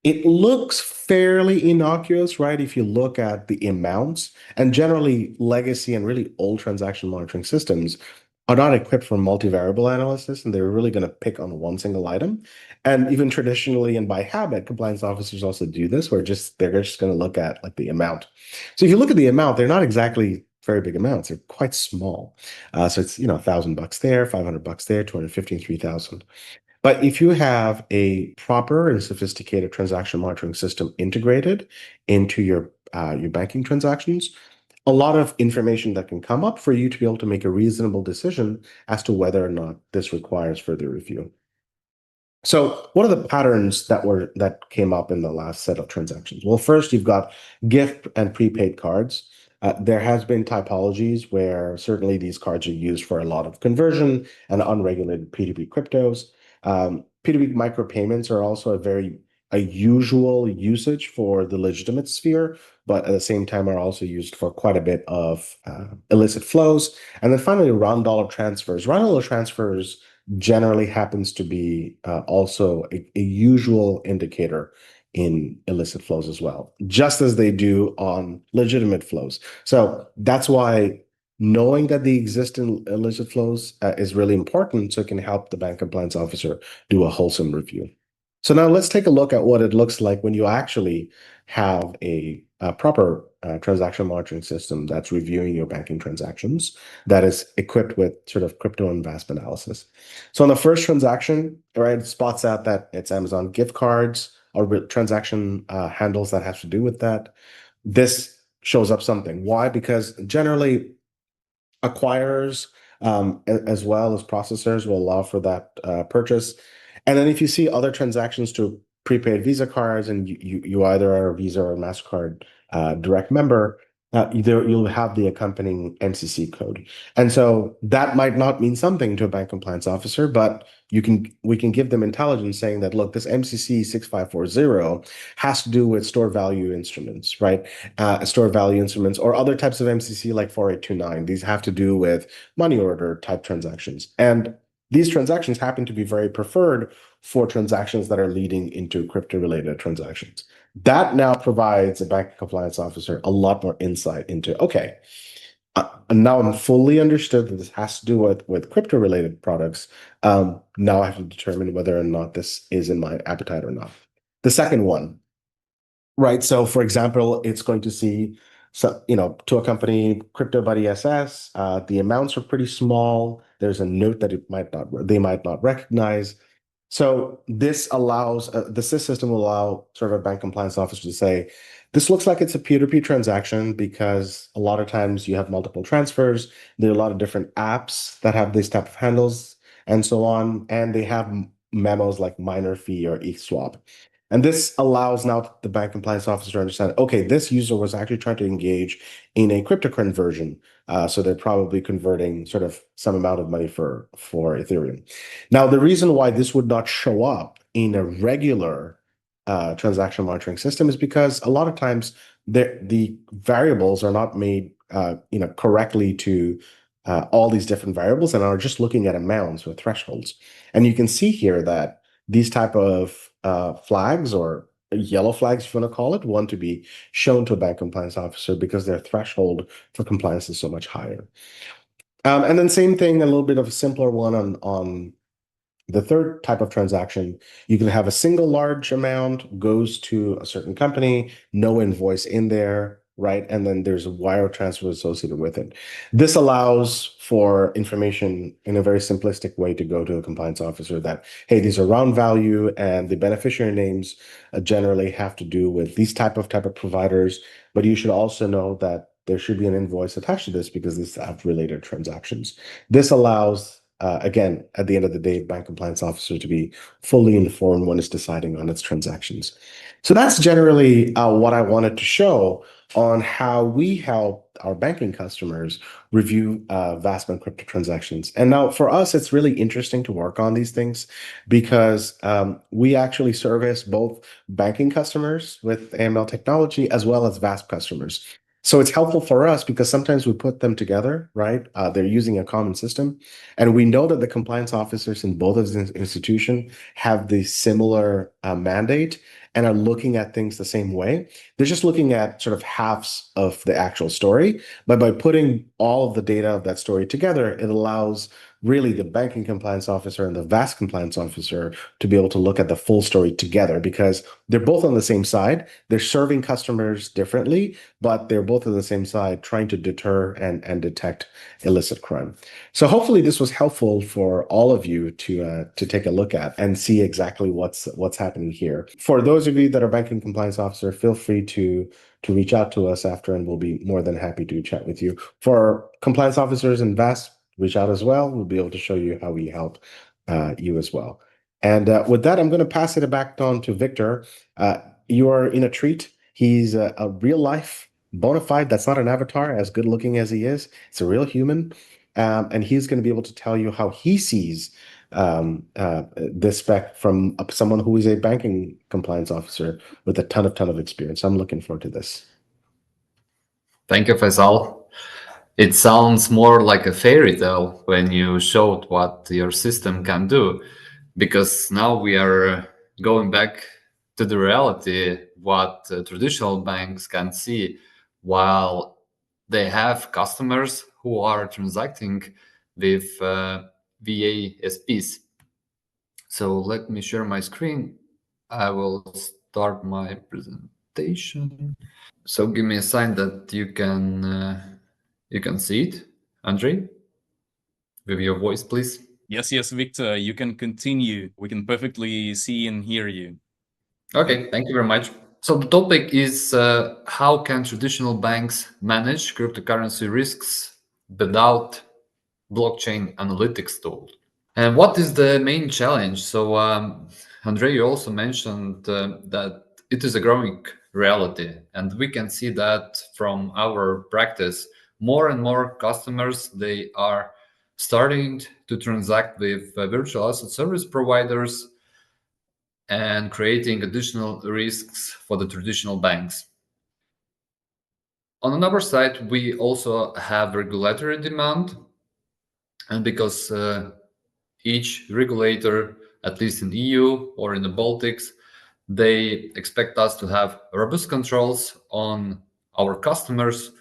it looks fairly innocuous, right? If you look at the amounts, and generally legacy and really old transaction monitoring systems are not equipped for multivariable analysis, and they're really going to pick on one single item. And even traditionally and by habit, compliance officers also do this, where they're just going to look at like the amount. So if you look at the amount, they're not exactly very big amounts. They're quite small. So it's $1,000 there, $500 there, 250, 3,000. But if you have a proper and sophisticated transaction monitoring system integrated into your banking transactions, a lot of information that can come up for you to be able to make a reasonable decision as to whether or not this requires further review. So what are the patterns that came up in the last set of transactions? Well, first you've got gift and prepaid cards. There has been typologies where certainly these cards are used for a lot of conversion and unregulated P2P cryptos. P2P micropayments are also a usual usage for the legitimate sphere, but at the same time are also used for quite a bit of illicit flows. And then finally, round dollar transfers. Round dollar transfers generally happens to be also a usual indicator in illicit flows as well, just as they do on legitimate flows. So that's why knowing that they exist in illicit flows is really important, so it can help the bank compliance officer do a wholesome review. So now let's take a look at what it looks like when you actually have a proper transaction monitoring system that's reviewing your banking transactions that is equipped with sort of crypto and VASP analysis. So on the first transaction, right, it spots out that it's Amazon gift cards or transaction handles that has to do with that. This shows up something. Why? Because generally acquirers as well as processors will allow for that purchase. And then if you see other transactions to prepaid Visa cards and you either are a Visa or a MasterCard direct member, you'll have the accompanying MCC code. And so that might not mean something to a bank compliance officer, but we can give them intelligence saying that, look, this MCC 6540 has to do with stored value instruments, right? Stored value instruments or other types of MCC like 4829. These have to do with money order type transactions. And these transactions happen to be very preferred for transactions that are leading into crypto-related transactions. That now provides a bank compliance officer a lot more insight into, okay, now I'm fully understood that this has to do with crypto-related products. Now I have to determine whether or not this is in my appetite or not. The second one, right? So for example, it's going to see, to a company, Crypto Buddy SS, the amounts are pretty small. There's a note that they might not recognize. So this allows the SIS system will allow sort of a bank compliance officer to say, this looks like it's a peer-to-peer transaction because a lot of times you have multiple transfers. There are a lot of different apps that have these type of handles and so on, and they have memos like minor fee or ETH swap. And this allows now the bank compliance officer to understand, okay, this user was actually trying to engage in a crypto conversion. So they're probably converting sort of some amount of money for Ethereum. Now, the reason why this would not show up in a regular transaction monitoring system is because a lot of times the variables are not made correctly to all these different variables and are just looking at amounts or thresholds. And you can see here that these type of flags or yellow flags, if you want to call it, want to be shown to a bank compliance officer because their threshold for compliance is so much higher. And then same thing, a little bit of a simpler one on the third type of transaction. You can have a single large amount goes to a certain company, no invoice in there, right? And then there's a wire transfer associated with it. This allows for information in a very simplistic way to go to a compliance officer that, hey, these are round value and the beneficiary names generally have to do with these type of providers. But you should also know that there should be an invoice attached to this because these have related transactions. This allows again, at the end of the day, bank compliance officer to be fully informed when it's deciding on its transactions. So that's generally what I wanted to show on how we help our banking customers review vast amount crypto transactions. And now for us, it's really interesting to work on these things because we actually service both banking customers with AML technology as well as VASP customers. So it's helpful for us because sometimes we put them together, right? They're using a common system. And we know that the compliance officers in both of these institutions have the similar mandate and are looking at things the same way. They're just looking at sort of halves of the actual story. But by putting all of the data of that story together, it allows really the banking compliance officer and the VAS compliance officer to be able to look at the full story together because they're both on the same side. They're serving customers differently, but they're both on the same side trying to deter and detect illicit crime. So hopefully this was helpful for all of you to take a look at and see exactly what's happening here. For those of you that are banking compliance officer, feel free to reach out to us after, and we'll be more than happy to chat with you. For compliance officers and VAS, reach out as well. We'll be able to show you how we help you as well. And with that, I'm going to pass it back on to Victor. You are in a treat. He's a real life bona fide. That's not an avatar, as good looking as he is. It's a real human. And he's going to be able to tell you how he sees this spec from someone who is a banking compliance officer with a ton of experience. I'm looking forward to this. Thank you, Faisal. It sounds more like a fairy tale when you showed what your system can do, because now we are going back to the reality, what traditional banks can see while they have customers who are transacting with VASPs. So let me share my screen. I will start my presentation. So give me a sign that you can see it, Andrei, with your voice, please. Yes, Victor, you can continue. We can perfectly see and hear you. Okay, thank you very much. So the topic is how can traditional banks manage cryptocurrency risks without blockchain analytics tools? And what is the main challenge? So, Andrei, you also mentioned that it is a growing reality, and we can see that from our practice. More and more customers, they are starting to transact with virtual asset service providers and creating additional risks for the traditional banks. On another side, we also have regulatory demand, and because each regulator, at least in EU or in the Baltics, they expect us to have robust controls on our customers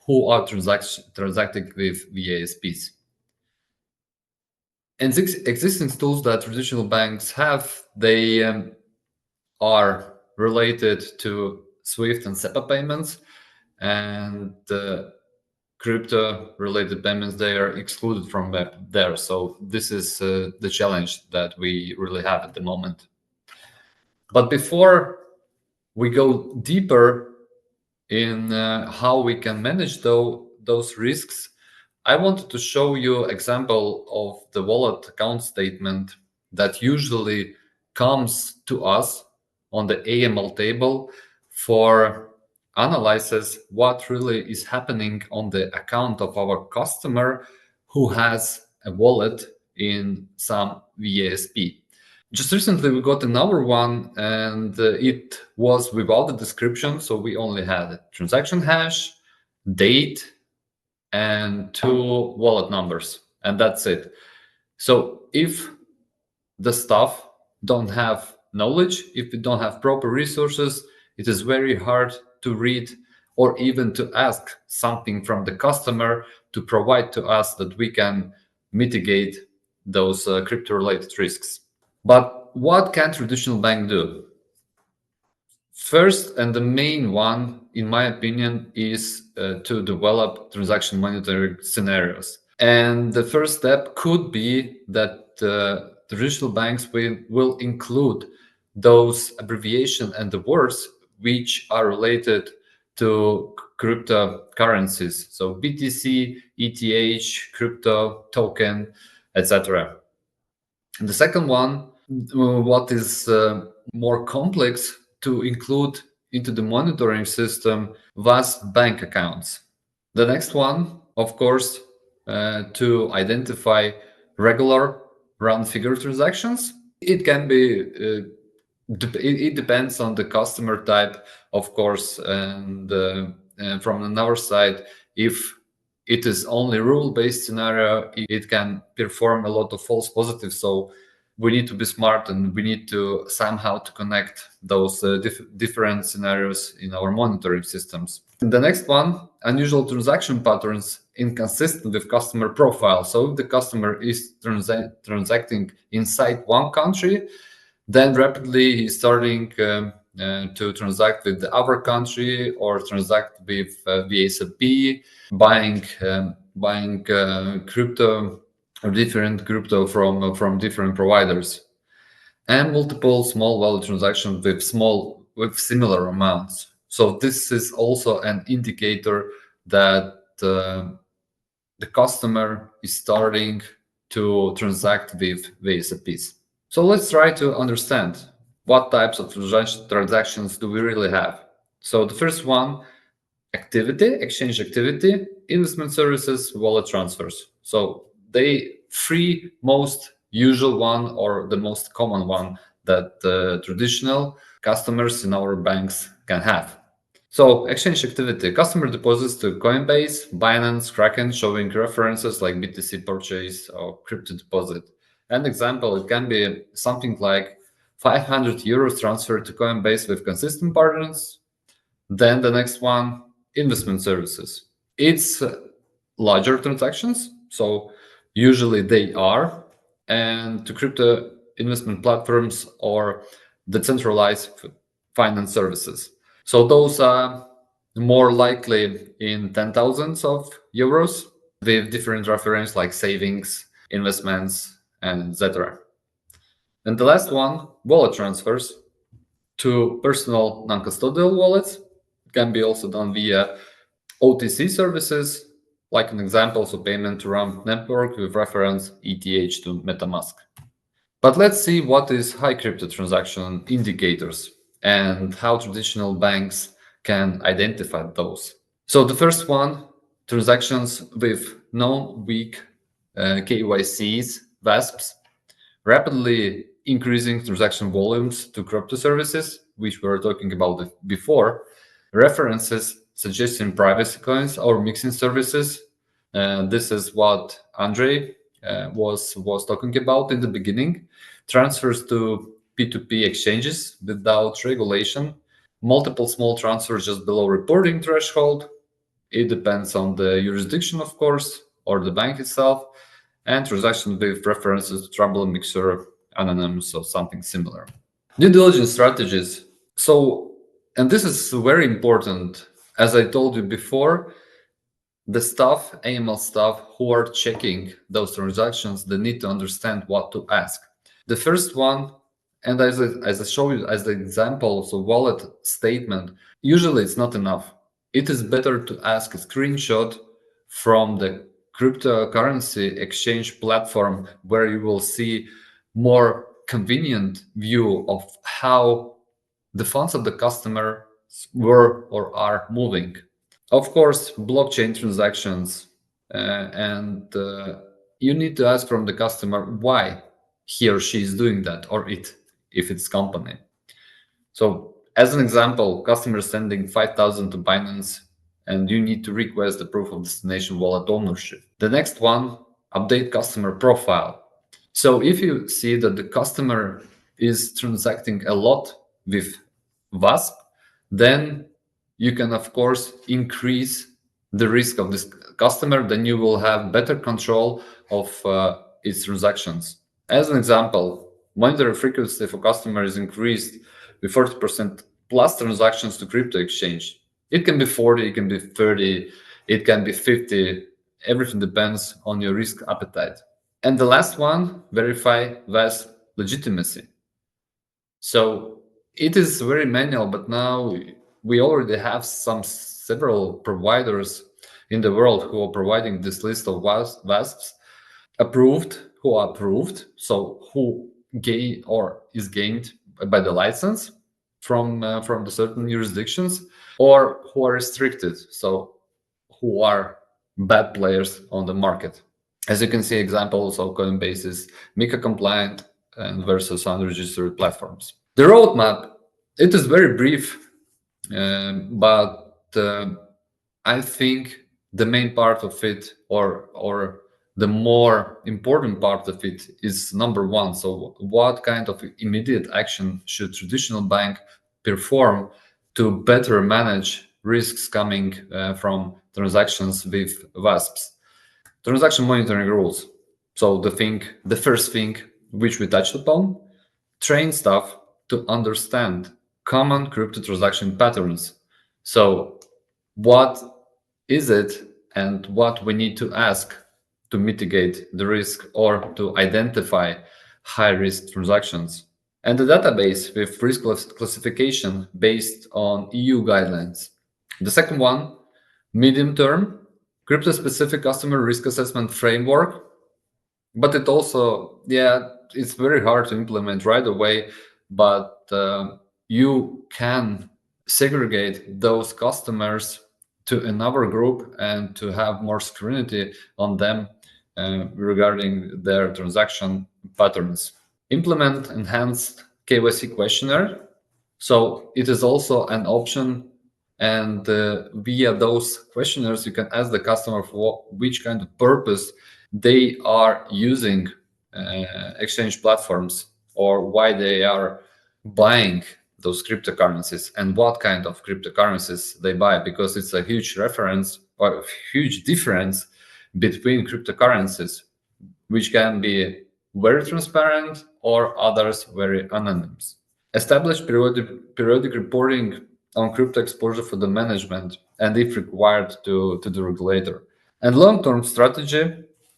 who are transacting with VASPs. And the existing tools that traditional banks have, they are related to SWIFT and SEPA payments, and crypto-related payments, they are excluded from there. So this is the challenge that we really have at the moment. But before we go deeper in how we can manage those risks, I wanted to show you example of the wallet account statement that usually comes to us on the AML table for analyzes what really is happening on the account of our customer who has a wallet in some VASP. Just recently, we got another one, and it was without the description. So we only had transaction hash, date, and 2 wallet numbers, and that's it. So if the staff don't have knowledge, if we don't have proper resources, it is very hard to read or even to ask something from the customer to provide to us that we can mitigate those crypto-related risks. But what can traditional bank do? First, and the main one, in my opinion, is to develop transaction monitoring scenarios. And the first step could be that traditional banks will include those abbreviations and the words which are related to cryptocurrencies. So BTC, ETH, crypto, token, etc. And the second one, what is more complex, to include into the monitoring system vast bank accounts. The next one, of course, to identify regular round figure transactions. It can be, it depends on the customer type, of course, and from another side, if it is only rule-based scenario, it can perform a lot of false positives. So we need to be smart, and we need to somehow to connect those different scenarios in our monitoring systems. And the next one, unusual transaction patterns inconsistent with customer profile. So if the customer is transacting inside one country, then rapidly he's starting to transact with the other country, or transact with VSAP, buying crypto or different crypto from different providers, and multiple small value transactions with similar amounts. So this is also an indicator that the customer is starting to transact with VSAPs. So let's try to understand what types of transactions do we really have. So the first one, activity, exchange activity, investment services, wallet transfers. So they three most usual one, or the most common one, that traditional customers in our banks can have. So exchange activity, customer deposits to Coinbase, Binance, Kraken, showing references like BTC purchase or crypto deposit. An example, it can be something like 500 euros transferred to Coinbase with consistent partners. Then the next one, investment services. It's larger transactions, so usually they are, and to crypto investment platforms or decentralized finance services. So those are more likely in 10,000s of euros with different reference like savings, investments, and etc. And the last one, wallet transfers to personal non-custodial wallets. It can be also done via OTC services, like an example, so payment around network with reference ETH to MetaMask. But let's see what is high crypto transaction indicators and how traditional banks can identify those. So the first one, transactions with non-weak KYCs, VASPs, rapidly increasing transaction volumes to crypto services, which we were talking about before, references suggesting privacy coins or mixing services. This is what Andre was talking about in the beginning. Transfers to P2P exchanges without regulation, multiple small transfers just below reporting threshold. It depends on the jurisdiction, of course, or the bank itself, and transactions with references to trouble mixer, anonymous, or something similar. Due diligence strategies. So, and this is very important. As I told you before, the staff, AML staff who are checking those transactions, they need to understand what to ask. The first one, and as I show you as the example, so wallet statement, usually it's not enough. It is better to ask a screenshot from the cryptocurrency exchange platform, where you will see more convenient view of how the funds of the customer were or are moving. Of course, blockchain transactions, and you need to ask from the customer why he or she is doing that, or it, if it's company. So as an example, customer sending 5,000 to Binance, and you need to request the proof of destination wallet ownership. The next one, update customer profile. So if you see that the customer is transacting a lot with VASP, then you can, of course, increase the risk of this customer. Then you will have better control of its transactions. As an example, monetary frequency for customer is increased with 40% plus transactions to crypto exchange. It can be 40, it can be 30, it can be 50. Everything depends on your risk appetite. And the last one, verify VASP legitimacy. So it is very manual, but now we already have several providers in the world who are providing this list of VASPs who are approved, so who gain or is gained by the license from the certain jurisdictions, or who are restricted, so who are bad players on the market. As you can see, examples of Coinbase is MiCA compliant and versus unregistered platforms. The roadmap, it is very brief, but I think the main part of it, or the more important part of it, is number one. So what kind of immediate action should traditional bank perform to better manage risks coming from transactions with VASPs? Transaction monitoring rules. So the first thing which we touched upon, train staff to understand common crypto transaction patterns. So what is it and what we need to ask to mitigate the risk or to identify high risk transactions. And the database with risk classification based on EU guidelines. The second one, medium term, crypto specific customer risk assessment framework. But it also, it's very hard to implement right away, but you can segregate those customers to another group and to have more scrutiny on them regarding their transaction patterns. Implement enhanced KYC questionnaire. So it is also an option, and via those questionnaires, you can ask the customer for which kind of purpose they are using exchange platforms, or why they are buying those cryptocurrencies and what kind of cryptocurrencies they buy, because it's a huge reference or a huge difference between cryptocurrencies, which can be very transparent or others very anonymous. Establish periodic reporting on crypto exposure for the management and, if required, to the regulator. And long-term strategy,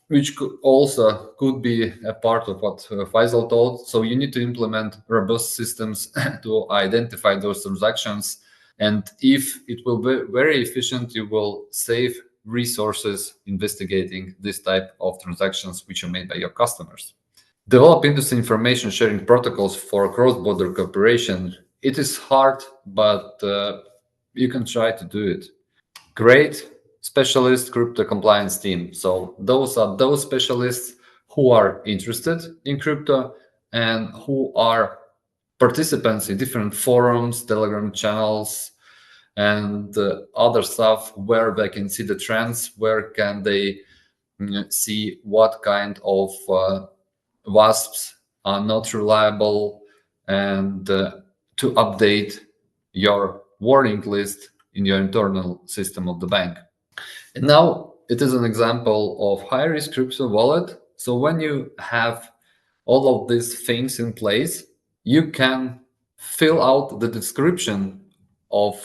which could be a part of what Faisal told. So you need to implement robust systems to identify those transactions. And if it will be very efficient, you will save resources investigating this type of transactions which are made by your customers. Develop industry information sharing protocols for cross-border cooperation. It is hard, but you can try to do it. Create specialist crypto compliance team. So those are those specialists who are interested in crypto and who are participants in different forums, Telegram channels, and other stuff where they can see the trends, where can they see what kind of WASPs are not reliable, and to update your warning list in your internal system of the bank. And now it is an example of high-risk crypto wallet. So when you have all of these things in place, you can fill out the description of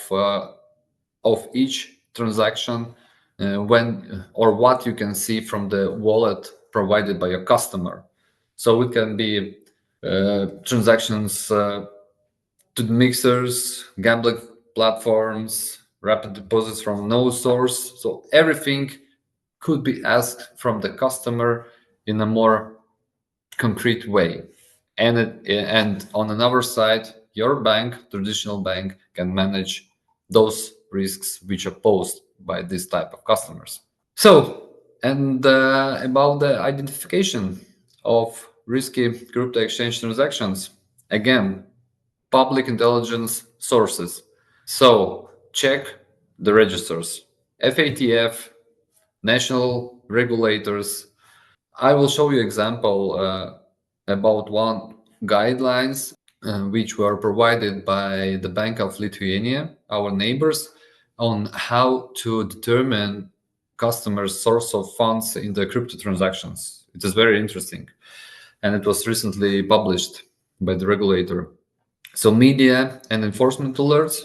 each transaction when or what you can see from the wallet provided by your customer. So it can be transactions to mixers, gambling platforms, rapid deposits from no source. So everything could be asked from the customer in a more concrete way. And on another side, your bank, traditional bank, can manage those risks which are posed by this type of customers. So, and about the identification of risky crypto exchange transactions? Again, public intelligence sources. So check the registers, FATF, national regulators. I will show you example about one guidelines which were provided by the Bank of Lithuania, our neighbors, on how to determine customers' source of funds in the crypto transactions. It is very interesting, and it was recently published by the regulator. So media and enforcement alerts,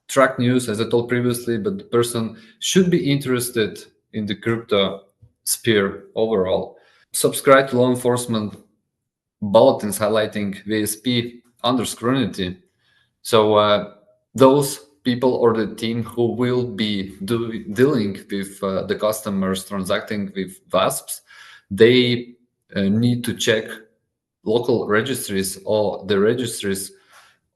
track news, as I told previously, but the person should be interested in the crypto sphere overall. Subscribe to law enforcement bulletins highlighting VSP under scrutiny. So those people or the team who will be dealing with the customers transacting with VASPs, they need to check local registries or the registries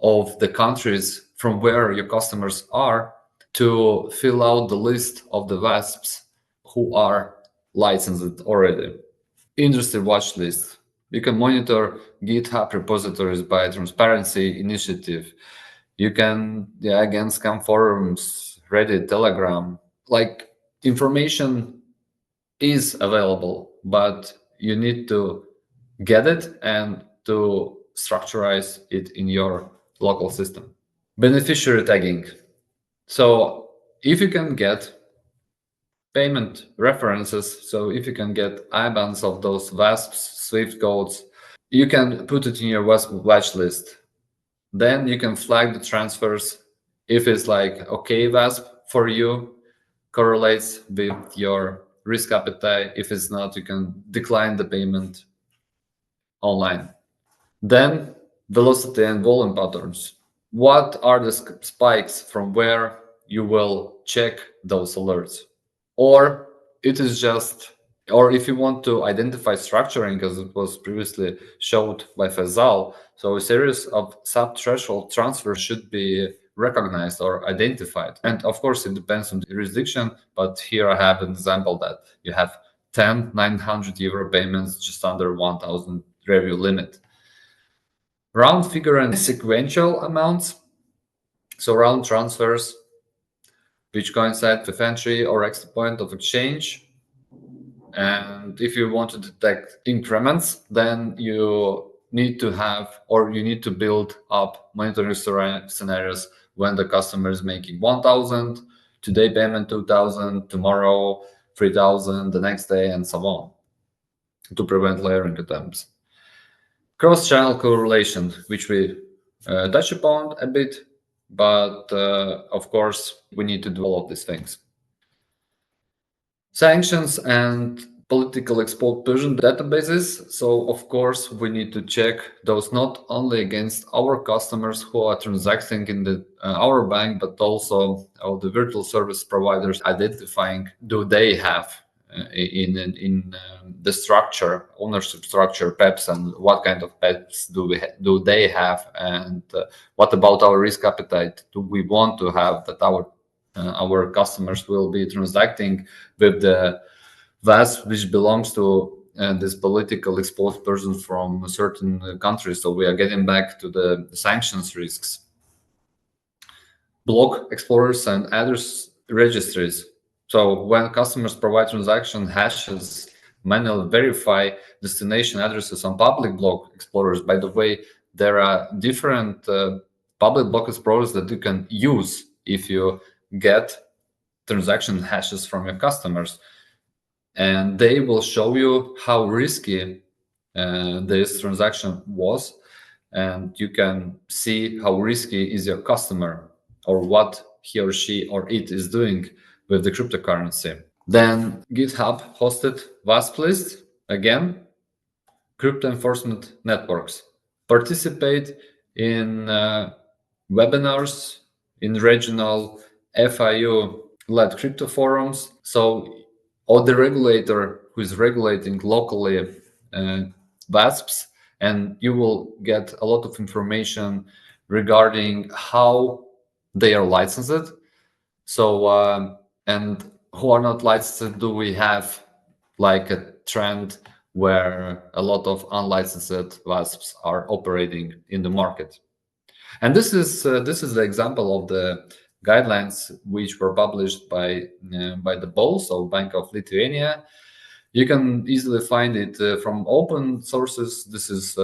of the countries from where your customers are to fill out the list of the VASPs who are licensed already. Industry watch list. You can monitor GitHub repositories by Transparency Initiative. You can, again, scan forums, Reddit, Telegram. Like, information is available, but you need to get it and to structurize it in your local system. Beneficiary tagging. So if you can get payment references, so if you can get IBANs of those VASPs, SWIFT codes, you can put it in your watch list. Then you can flag the transfers if it's like okay VASP for you, correlates with your risk appetite. If it's not, you can decline the payment online. Then velocity and volume patterns. What are the spikes from where you will check those alerts? Or it is just, or if you want to identify structuring, as it was previously showed by Faisal, so a series of sub-threshold transfers should be recognized or identified. And of course, it depends on the jurisdiction, but here I have an example that you have 10 900 euro payments just under 1,000 review limit. Round figure and sequential amounts, so round transfers which coincide with entry or exit point of exchange. And if you want to detect increments, then you need to have, or you need to build up monitoring scenarios when the customer is making 1,000, today payment 2,000, tomorrow 3,000, the next day, and so on, to prevent layering attempts. Cross-channel correlation, which we touch upon a bit, but of course, we need to do all of these things. Sanctions and political expulsion databases. So, of course, we need to check those not only against our customers who are transacting in our bank, but also the virtual service providers, identifying do they have in the structure, ownership structure, PEPs, and what kind of PEPs do they have, and what about our risk appetite? Do we want to have that our customers will be transacting with the VAS which belongs to this political exposed persons from certain countries? So we are getting back to the sanctions risks. Block explorers and address registries. So when customers provide transaction hashes, manually verify destination addresses on public block explorers. By the way, there are different public block explorers that you can use if you get transaction hashes from your customers, and they will show you how risky this transaction was, and you can see how risky is your customer or what he or she or it is doing with the cryptocurrency. Then GitHub hosted VASP list. Again, crypto enforcement networks. Participate in webinars, in regional FIU-led crypto forums. So, or the regulator who is regulating locally VASPs, and you will get a lot of information regarding how they are licensed. So, and who are not licensed, do we have like a trend where a lot of unlicensed WASPs are operating in the market. And this is the example of the guidelines which were published by the BOL, so Bank of Lithuania. You can easily find it from open sources. This is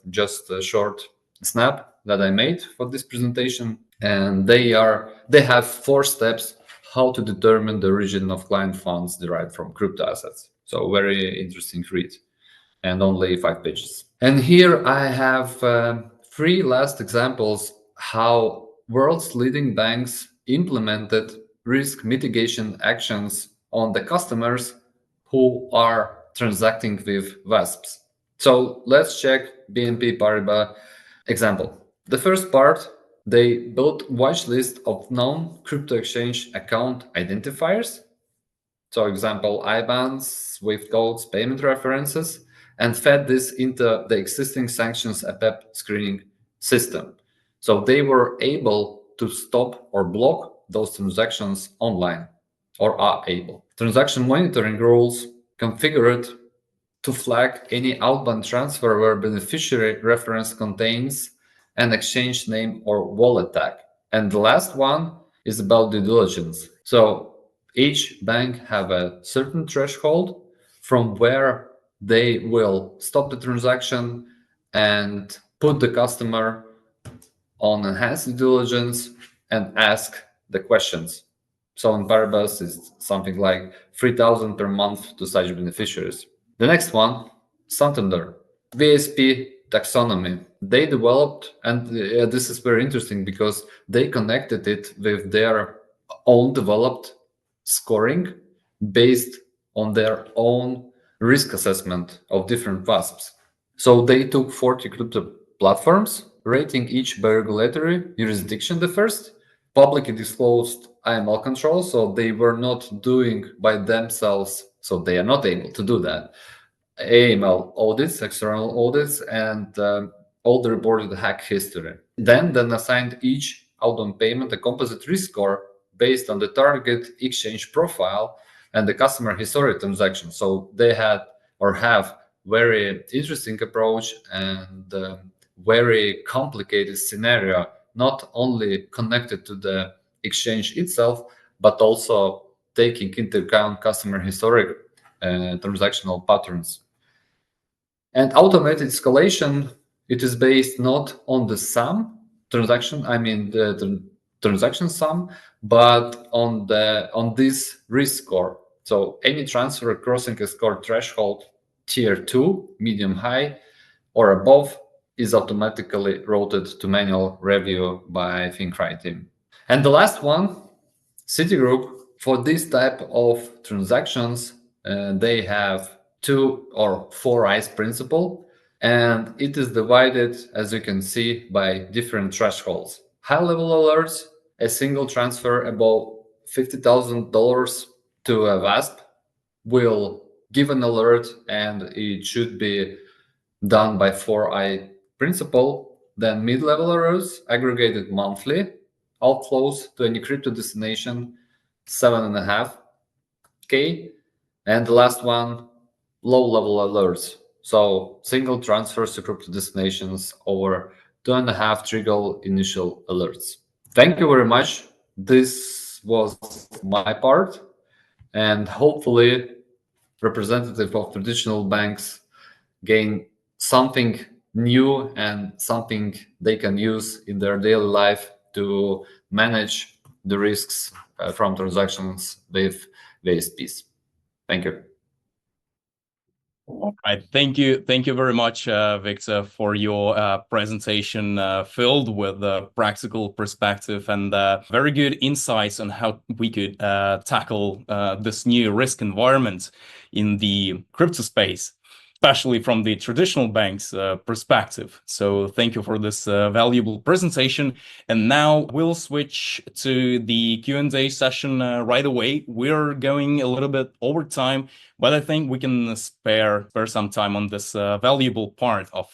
just a short snap that I made for this presentation, and they have 4 steps how to determine the origin of client funds derived from crypto assets. So very interesting read, and only 5 pages. And here I have 3 last examples how world's leading banks implemented risk mitigation actions on the customers who are transacting with WASPs. So let's check BNP Paribas example. The first part, they built watch list of known crypto exchange account identifiers. So example, IBANs, SWIFT codes, payment references, and fed this into the existing sanctions APEP screening system. So they were able to stop or block those transactions online, or are able. Transaction monitoring rules configured to flag any outbound transfer where beneficiary reference contains an exchange name or wallet tag. And the last one is about due diligence. So each bank have a certain threshold from where they will stop the transaction and put the customer on enhanced due diligence and ask the questions. So in Paribas, it's something like 3,000 per month to such beneficiaries. The next one, Santander, VSP taxonomy. They developed, and this is very interesting because they connected it with their own developed scoring based on their own risk assessment of different WASPs. So they took 40 crypto platforms, rating each by regulatory jurisdiction the first, publicly disclosed AML control, so they were not doing by themselves, so they are not able to do that. AML audits, external audits, and all the reported hack history. Then assigned each outbound payment a composite risk score based on the target exchange profile and the customer historic transaction. So they had or have very interesting approach and very complicated scenario, not only connected to the exchange itself, but also taking into account customer historic transactional patterns. And automated escalation, it is based not on the sum transaction, I mean the transaction sum, but on this risk score. So any transfer crossing a score threshold tier 2, medium high, or above is automatically routed to manual review by FinCry team. And the last one, Citigroup, for this type of transactions, they have 2 or 4 eyes principle, and it is divided, as you can see, by different thresholds. High-level alerts, a single transfer above $50,000 to a WASP will give an alert, and it should be done by 4i principle. Then mid-level alerts aggregated monthly, outflows to any crypto destination 7.5K, and the last one, low-level alerts. So single transfers to crypto destinations over 2.5 trigger initial alerts. Thank you very much. This was my part, and hopefully representative of traditional banks gain something new and something they can use in their daily life to manage the risks from transactions with VSPs. Thank you. All right. Thank you very much, Victor, for your presentation filled with practical perspective and very good insights on how we could tackle this new risk environment in the crypto space, especially from the traditional banks perspective. So thank you for this valuable presentation. And now we'll switch to the Q&A session right away. We're going a little bit over time, but I think we can spare some time on this valuable part of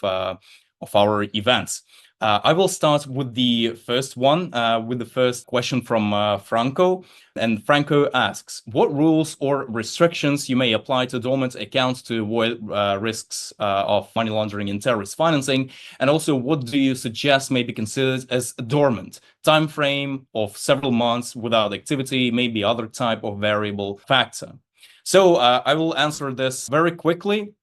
our events. I will start with the first one, with the first question from Franco. And Franco asks, what rules or restrictions you may apply to dormant accounts to avoid risks of money laundering and terrorist financing? And also, what do you suggest may be considered as dormant? Time frame of several months without activity, maybe other type of variable factor. So I will answer this very quickly.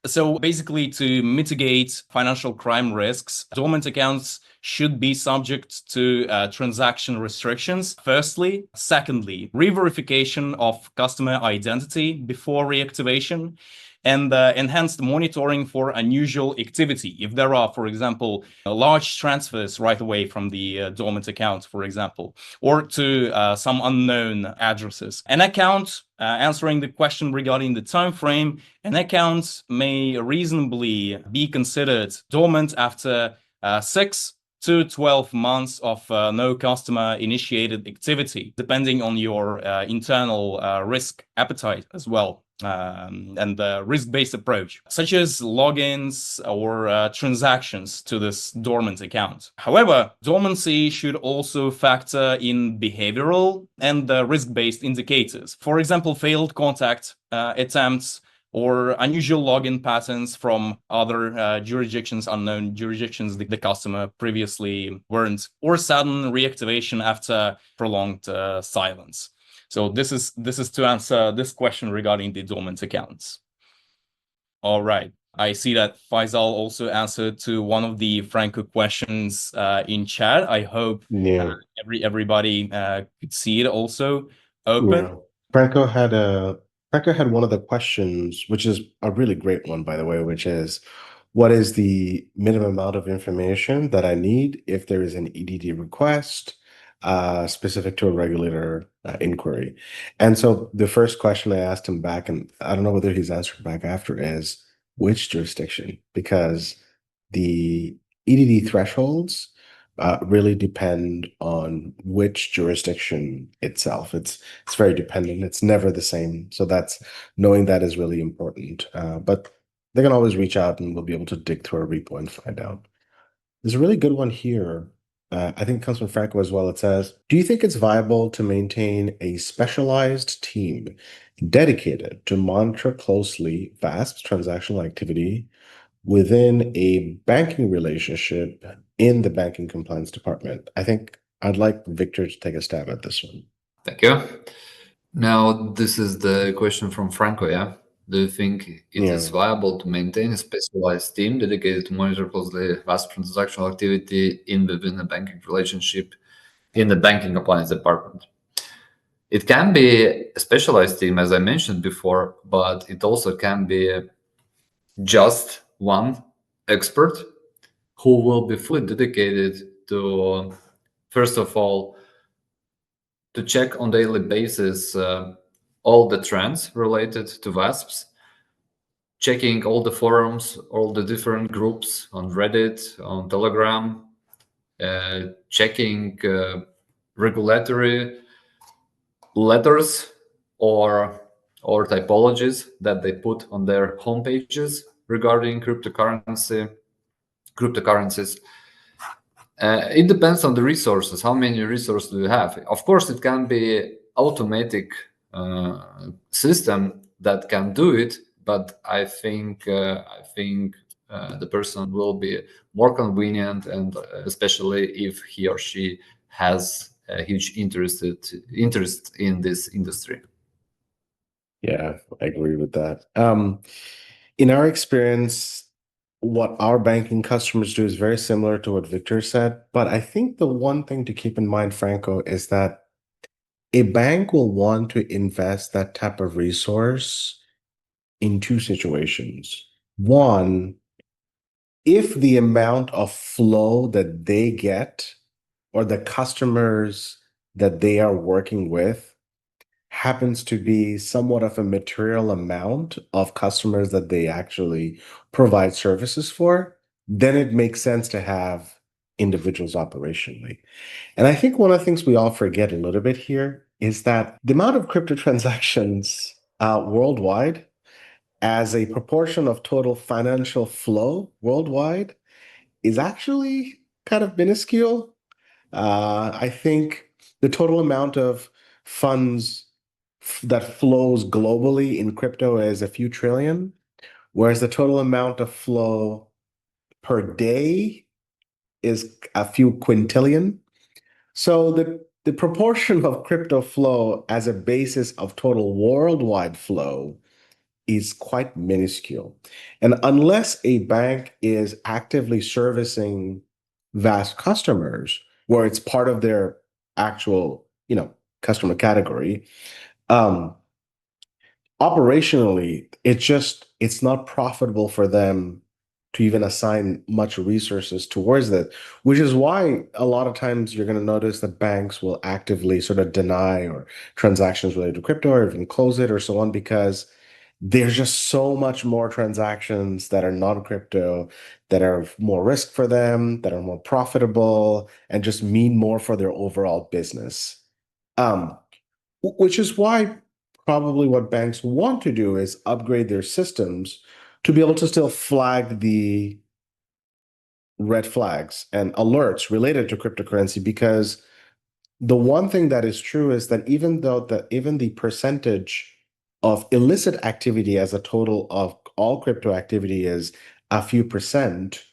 So basically, to mitigate financial crime risks, dormant accounts should be subject to transaction restrictions, firstly. Secondly, re-verification of customer identity before reactivation, and enhanced monitoring for unusual activity. If there are, for example, large transfers right away from the dormant account, for example, or to some unknown addresses. An account, answering the question regarding the time frame, an account may reasonably be considered dormant after 6 to 12 months of no customer initiated activity, depending on your internal risk appetite as well. And the risk-based approach, such as logins or transactions to this dormant account. However, dormancy should also factor in behavioral and risk-based indicators. For example, failed contact attempts or unusual login patterns from other jurisdictions, unknown jurisdictions the customer previously weren't, or sudden reactivation after prolonged silence. So this is to answer this question regarding the dormant accounts. All right. I see that Faisal also answered to one of the Franco questions in chat. I hope everybody could see it also open. Yeah. Franco had one of the questions, which is a really great one, by the way, which is, what is the minimum amount of information that I need if there is an EDD request specific to a regulator inquiry? And so the first question I asked him back, and I don't know whether he's answered back after, is which jurisdiction? Because the EDD thresholds really depend on which jurisdiction itself. It's very dependent. It's never the same. So that's knowing that is really important. But they can always reach out and we'll be able to dig through our repo and find out. There's a really good one here. I think it comes from Franco as well. It says, do you think it's viable to maintain a specialized team dedicated to monitor closely VASP's transactional activity within a banking relationship in the banking compliance department? I think I'd like Victor to take a stab at this one. Thank you. Now, this is the question from Franco, yeah? Do you think it is viable to maintain a specialized team dedicated to monitor closely vast transactional activity within a banking relationship in the banking compliance department? It can be a specialized team, as I mentioned before, but it also can be just one expert who will be fully dedicated to, first of all, to check on daily basis all the trends related to VASPs, checking all the forums, all the different groups on Reddit, on Telegram, checking regulatory letters or typologies that they put on their homepages regarding cryptocurrencies. It depends on the resources. How many resources do you have? Of course, it can be automatic system that can do it, but I think the person will be more convenient, and especially if he or she has a huge interest in this industry. Yeah, I agree with that. In our experience, what our banking customers do is very similar to what Victor said. But I think the one thing to keep in mind, Franco, is that a bank will want to invest that type of resource in two situations. One, if the amount of flow that they get or the customers that they are working with happens to be somewhat of a material amount of customers that they actually provide services for, then it makes sense to have individuals operationally. And I think one of the things we all forget a little bit here is that the amount of crypto transactions worldwide as a proportion of total financial flow worldwide is actually kind of minuscule. I think the total amount of funds that flows globally in crypto is a few trillion, whereas the total amount of flow per day is a few quintillion. So the proportion of crypto flow as a basis of total worldwide flow is quite minuscule. And unless a bank is actively servicing vast customers, where it's part of their actual, customer category, um, operationally, it's not profitable for them to even assign much resources towards that, which is why a lot of times you're going to notice that banks will actively sort of deny or transactions related to crypto or even close it or so on, because there's just so much more transactions that are non-crypto that are more risk for them, that are more profitable, and just mean more for their overall business. Um, which is why probably what banks want to do is upgrade their systems to be able to still flag the red flags and alerts related to cryptocurrency, because the one thing that is true is that even the percentage of illicit activity as a total of all crypto activity is a few percent,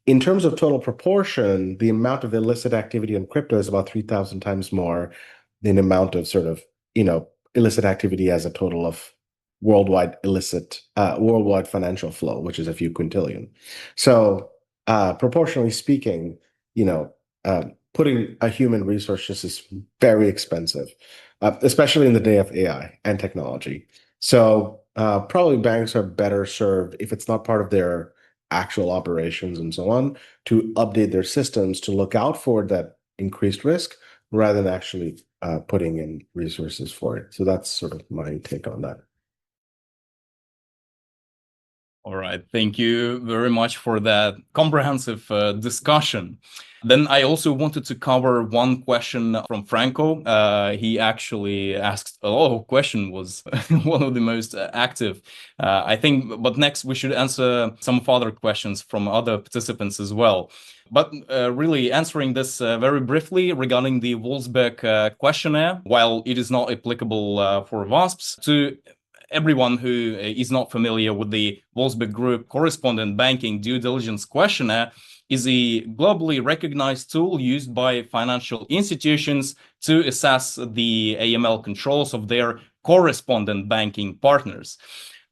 in terms of total proportion, the amount of illicit activity in crypto is about 3,000 times more than the amount of sort of, illicit activity as a total of worldwide financial flow, which is a few quintillion. So, proportionally speaking, putting a human resource just is very expensive, especially in the day of AI and technology. So, probably banks are better served if it's not part of their actual operations and so on, to update their systems to look out for that increased risk rather than actually putting in resources for it. So that's sort of my take on that. All right, thank you very much for that comprehensive discussion. Then I also wanted to cover one question from Franco. He actually asked a lot of questions, was one of the most active, I think. But next we should answer some other questions from other participants as well. But really answering this very briefly regarding the Wolfsbeck questionnaire, while it is not applicable for VASPs, to everyone who is not familiar with the Wolfsbeck Group Correspondent Banking Due Diligence Questionnaire, is a globally recognized tool used by financial institutions to assess the AML controls of their correspondent banking partners.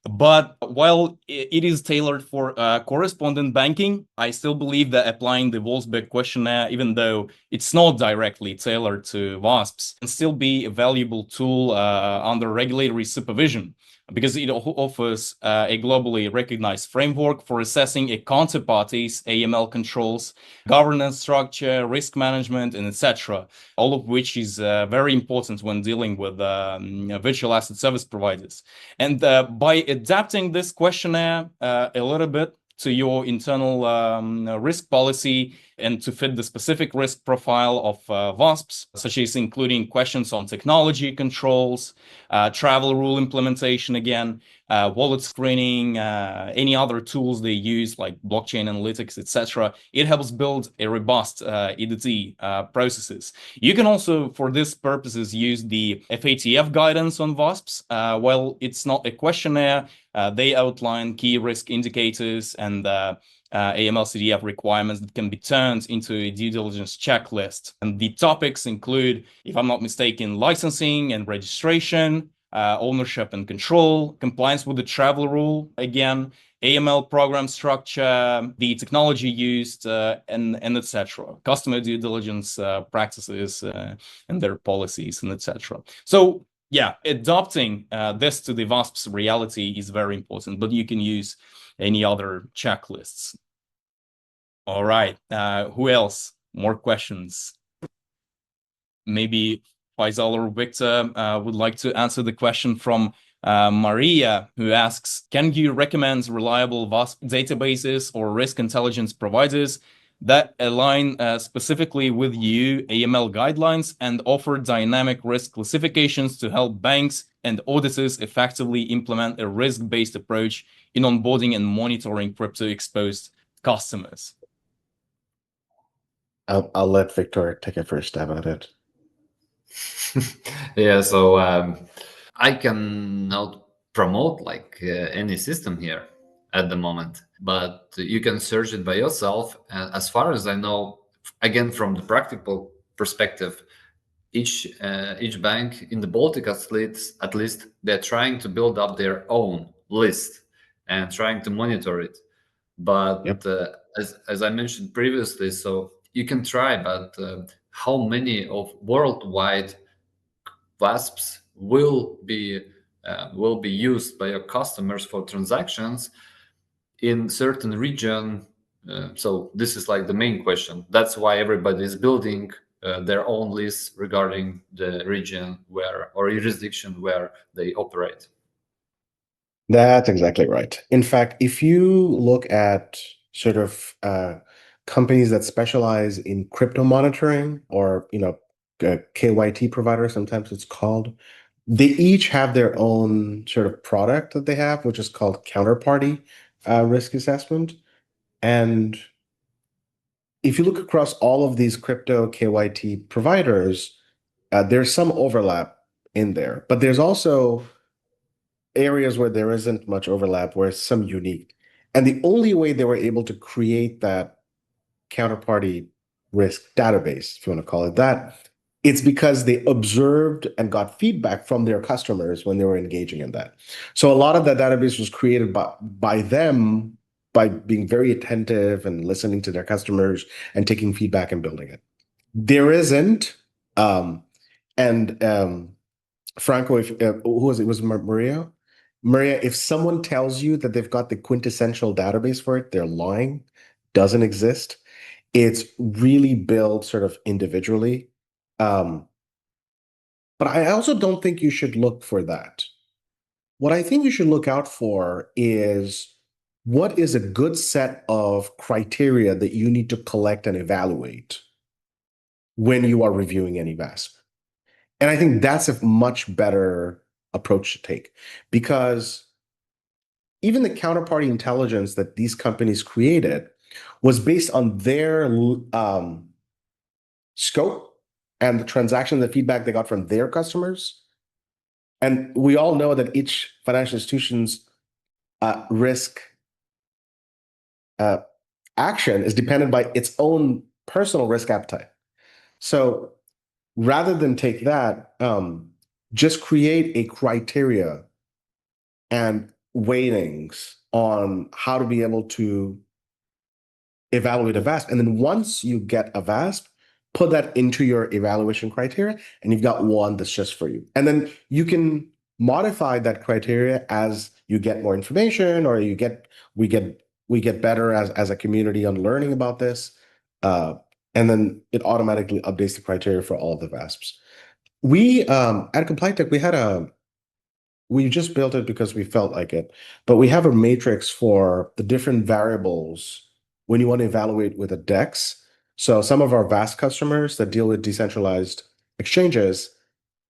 But while it is tailored for correspondent banking, I still believe that applying the Wolfsbeck questionnaire, even though it's not directly tailored to VASPs, can still be a valuable tool under regulatory supervision, because it offers a globally recognized framework for assessing a counterparty's AML controls, governance structure, risk management, and etc., all of which is very important when dealing with virtual asset service providers. And by adapting this questionnaire a little bit to your internal risk policy and to fit the specific risk profile of VASPs, such as including questions on technology controls, travel rule implementation again, wallet screening, any other tools they use like blockchain analytics, etc. It helps build a robust EDT processes. You can also, for this purposes, use the FATF guidance on VASPs. While it's not a questionnaire, they outline key risk indicators and AML-CDF requirements that can be turned into a due diligence checklist. And the topics include, if I'm not mistaken, licensing and registration, ownership and control, compliance with the travel rule, again, AML program structure, the technology used, and etc. Customer due diligence practices and their policies, and etc. So yeah, adopting this to the VASP's reality is very important, but you can use any other checklists. All right, who else? More questions? Maybe Faisal or Victor would like to answer the question from Maria, who asks, can you recommend reliable VASP databases or risk intelligence providers that align specifically with EU AML guidelines and offer dynamic risk classifications to help banks and auditors effectively implement a risk-based approach in onboarding and monitoring crypto-exposed customers? I'll let Victor take a first stab at it. Yeah, so I cannot promote like any system here at the moment, but you can search it by yourself. And as far as I know, again from the practical perspective, each bank in the Baltic at least they're trying to build up their own list and trying to monitor it. But Yep. as I mentioned previously, so you can try, but how many of worldwide VASPs will be used by your customers for transactions in certain region? So this is like the main question. That's why everybody is building their own lists regarding the region where or jurisdiction where they operate. That's exactly right. In fact, if you look at sort of companies that specialize in crypto monitoring or, KYT provider, sometimes it's called, they each have their own sort of product that they have, which is called counterparty risk assessment. And if you look across all of these crypto KYT providers, there's some overlap in there, but there's also areas where there isn't much overlap, where it's some unique. And the only way they were able to create that counterparty risk database, if you want to call it that, it's because they observed and got feedback from their customers when they were engaging in that. So a lot of that database was created by them by being very attentive and listening to their customers and taking feedback and building it. There isn't, and Franco, if who was it? Was Maria? Maria, if someone tells you that they've got the quintessential database for it, they're lying. Doesn't exist. It's really built sort of individually. Um, but I also don't think you should look for that. What I think you should look out for is what is a good set of criteria that you need to collect and evaluate when you are reviewing any VASP. And I think that's a much better approach to take, because even the counterparty intelligence that these companies created was based on their scope and the transaction, the feedback they got from their customers. And we all know that each financial institution's risk action is dependent by its own personal risk appetite. So rather than take that, just create a criteria and weightings on how to be able to evaluate a VASP. And then once you get a VASP, put that into your evaluation criteria, and you've got one that's just for you. And then you can modify that criteria as you get more information, or we get better as a community on learning about this. And then it automatically updates the criteria for all of the VASPs. We at CompliTech, we just built it because we felt like it, but we have a matrix for the different variables when you want to evaluate with a DEX. So some of our vast customers that deal with decentralized exchanges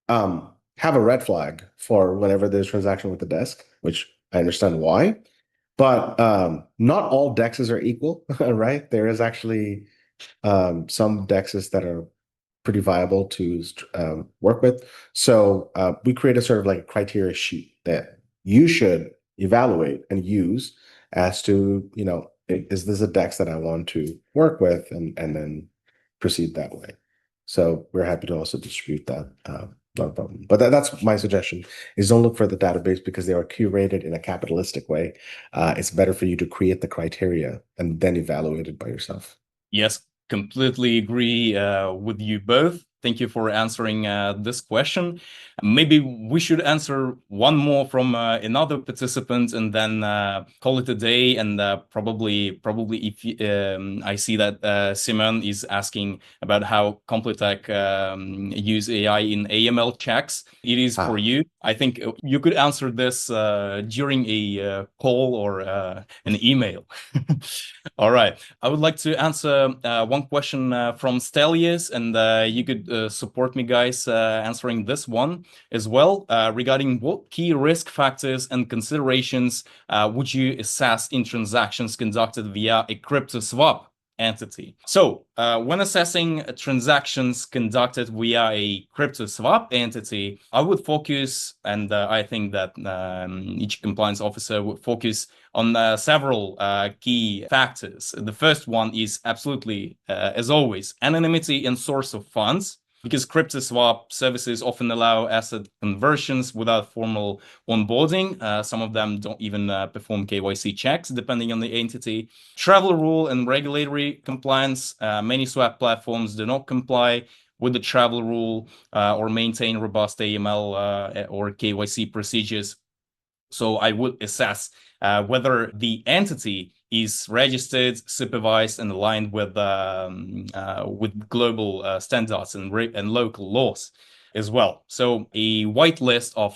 have a red flag for whenever there's transaction with the desk, which I understand why. But not all DEXs are equal, right? There is actually some DEXs that are pretty viable to work with. So we create a sort of like a criteria sheet that you should evaluate and use as to, is this a DEX that I want to work with, and then proceed that way. So we're happy to also distribute that. Not a problem. But that's my suggestion, is don't look for the database because they are curated in a capitalistic way. It's better for you to create the criteria and then evaluate it by yourself. Yes, completely agree with you both. Thank you for answering this question. Maybe we should answer one more from another participant and then call it a day. And probably if I see that Simon is asking about how CompliTech use AI in AML checks, it is for you. I think you could answer this during a call or an email. All right. I would like to answer one question from Stelius, and you could support me, guys, answering this one as well, regarding what key risk factors and considerations would you assess in transactions conducted via a crypto swap? entity. So when assessing transactions conducted via a crypto swap entity, I would focus, and I think that each compliance officer would focus on several key factors. The first one is absolutely, as always, anonymity and source of funds, because crypto swap services often allow asset conversions without formal onboarding. Some of them don't even perform KYC checks, depending on the entity. Travel rule and regulatory compliance. Many swap platforms do not comply with the travel rule or maintain robust AML or KYC procedures. So I would assess whether the entity is registered, supervised, and aligned with global standards and local laws as well. So a white list of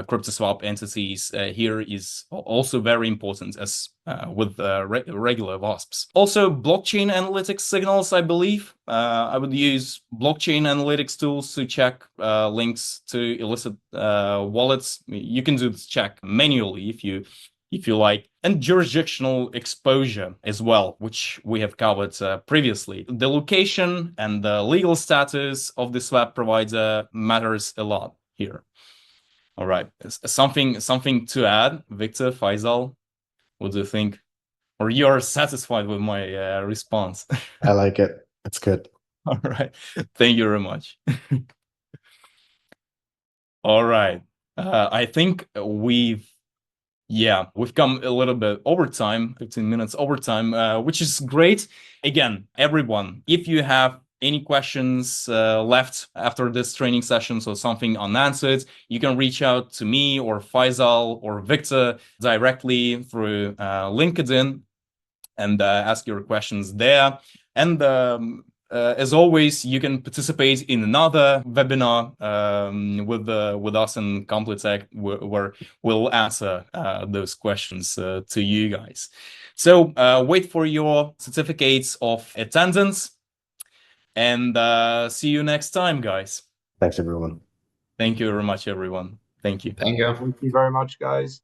crypto swap entities here is also very important, as with regular WASPs. Also, blockchain analytics signals, I believe. I would use blockchain analytics tools to check links to illicit wallets. You can do this check manually if you like, and jurisdictional exposure as well, which we have covered previously. The location and the legal status of the swap provider matters a lot here. All right, something to add, Victor, Faisal? What do you think? Or you are satisfied with my response? I like it. It's good. All right, thank you very much. All right, I think we've come a little bit over time, 15 minutes over time, which is great. Again, everyone, if you have any questions left after this training session, so something unanswered, you can reach out to me or Faisal or Victor directly through LinkedIn and ask your questions there. And as always, you can participate in another webinar with us in Complitech, where we'll answer those questions to you guys. So wait for your certificates of attendance, and see you next time, guys. Thanks, everyone. Thank you very much, everyone. Thank you. Thank you. Thank you very much, guys.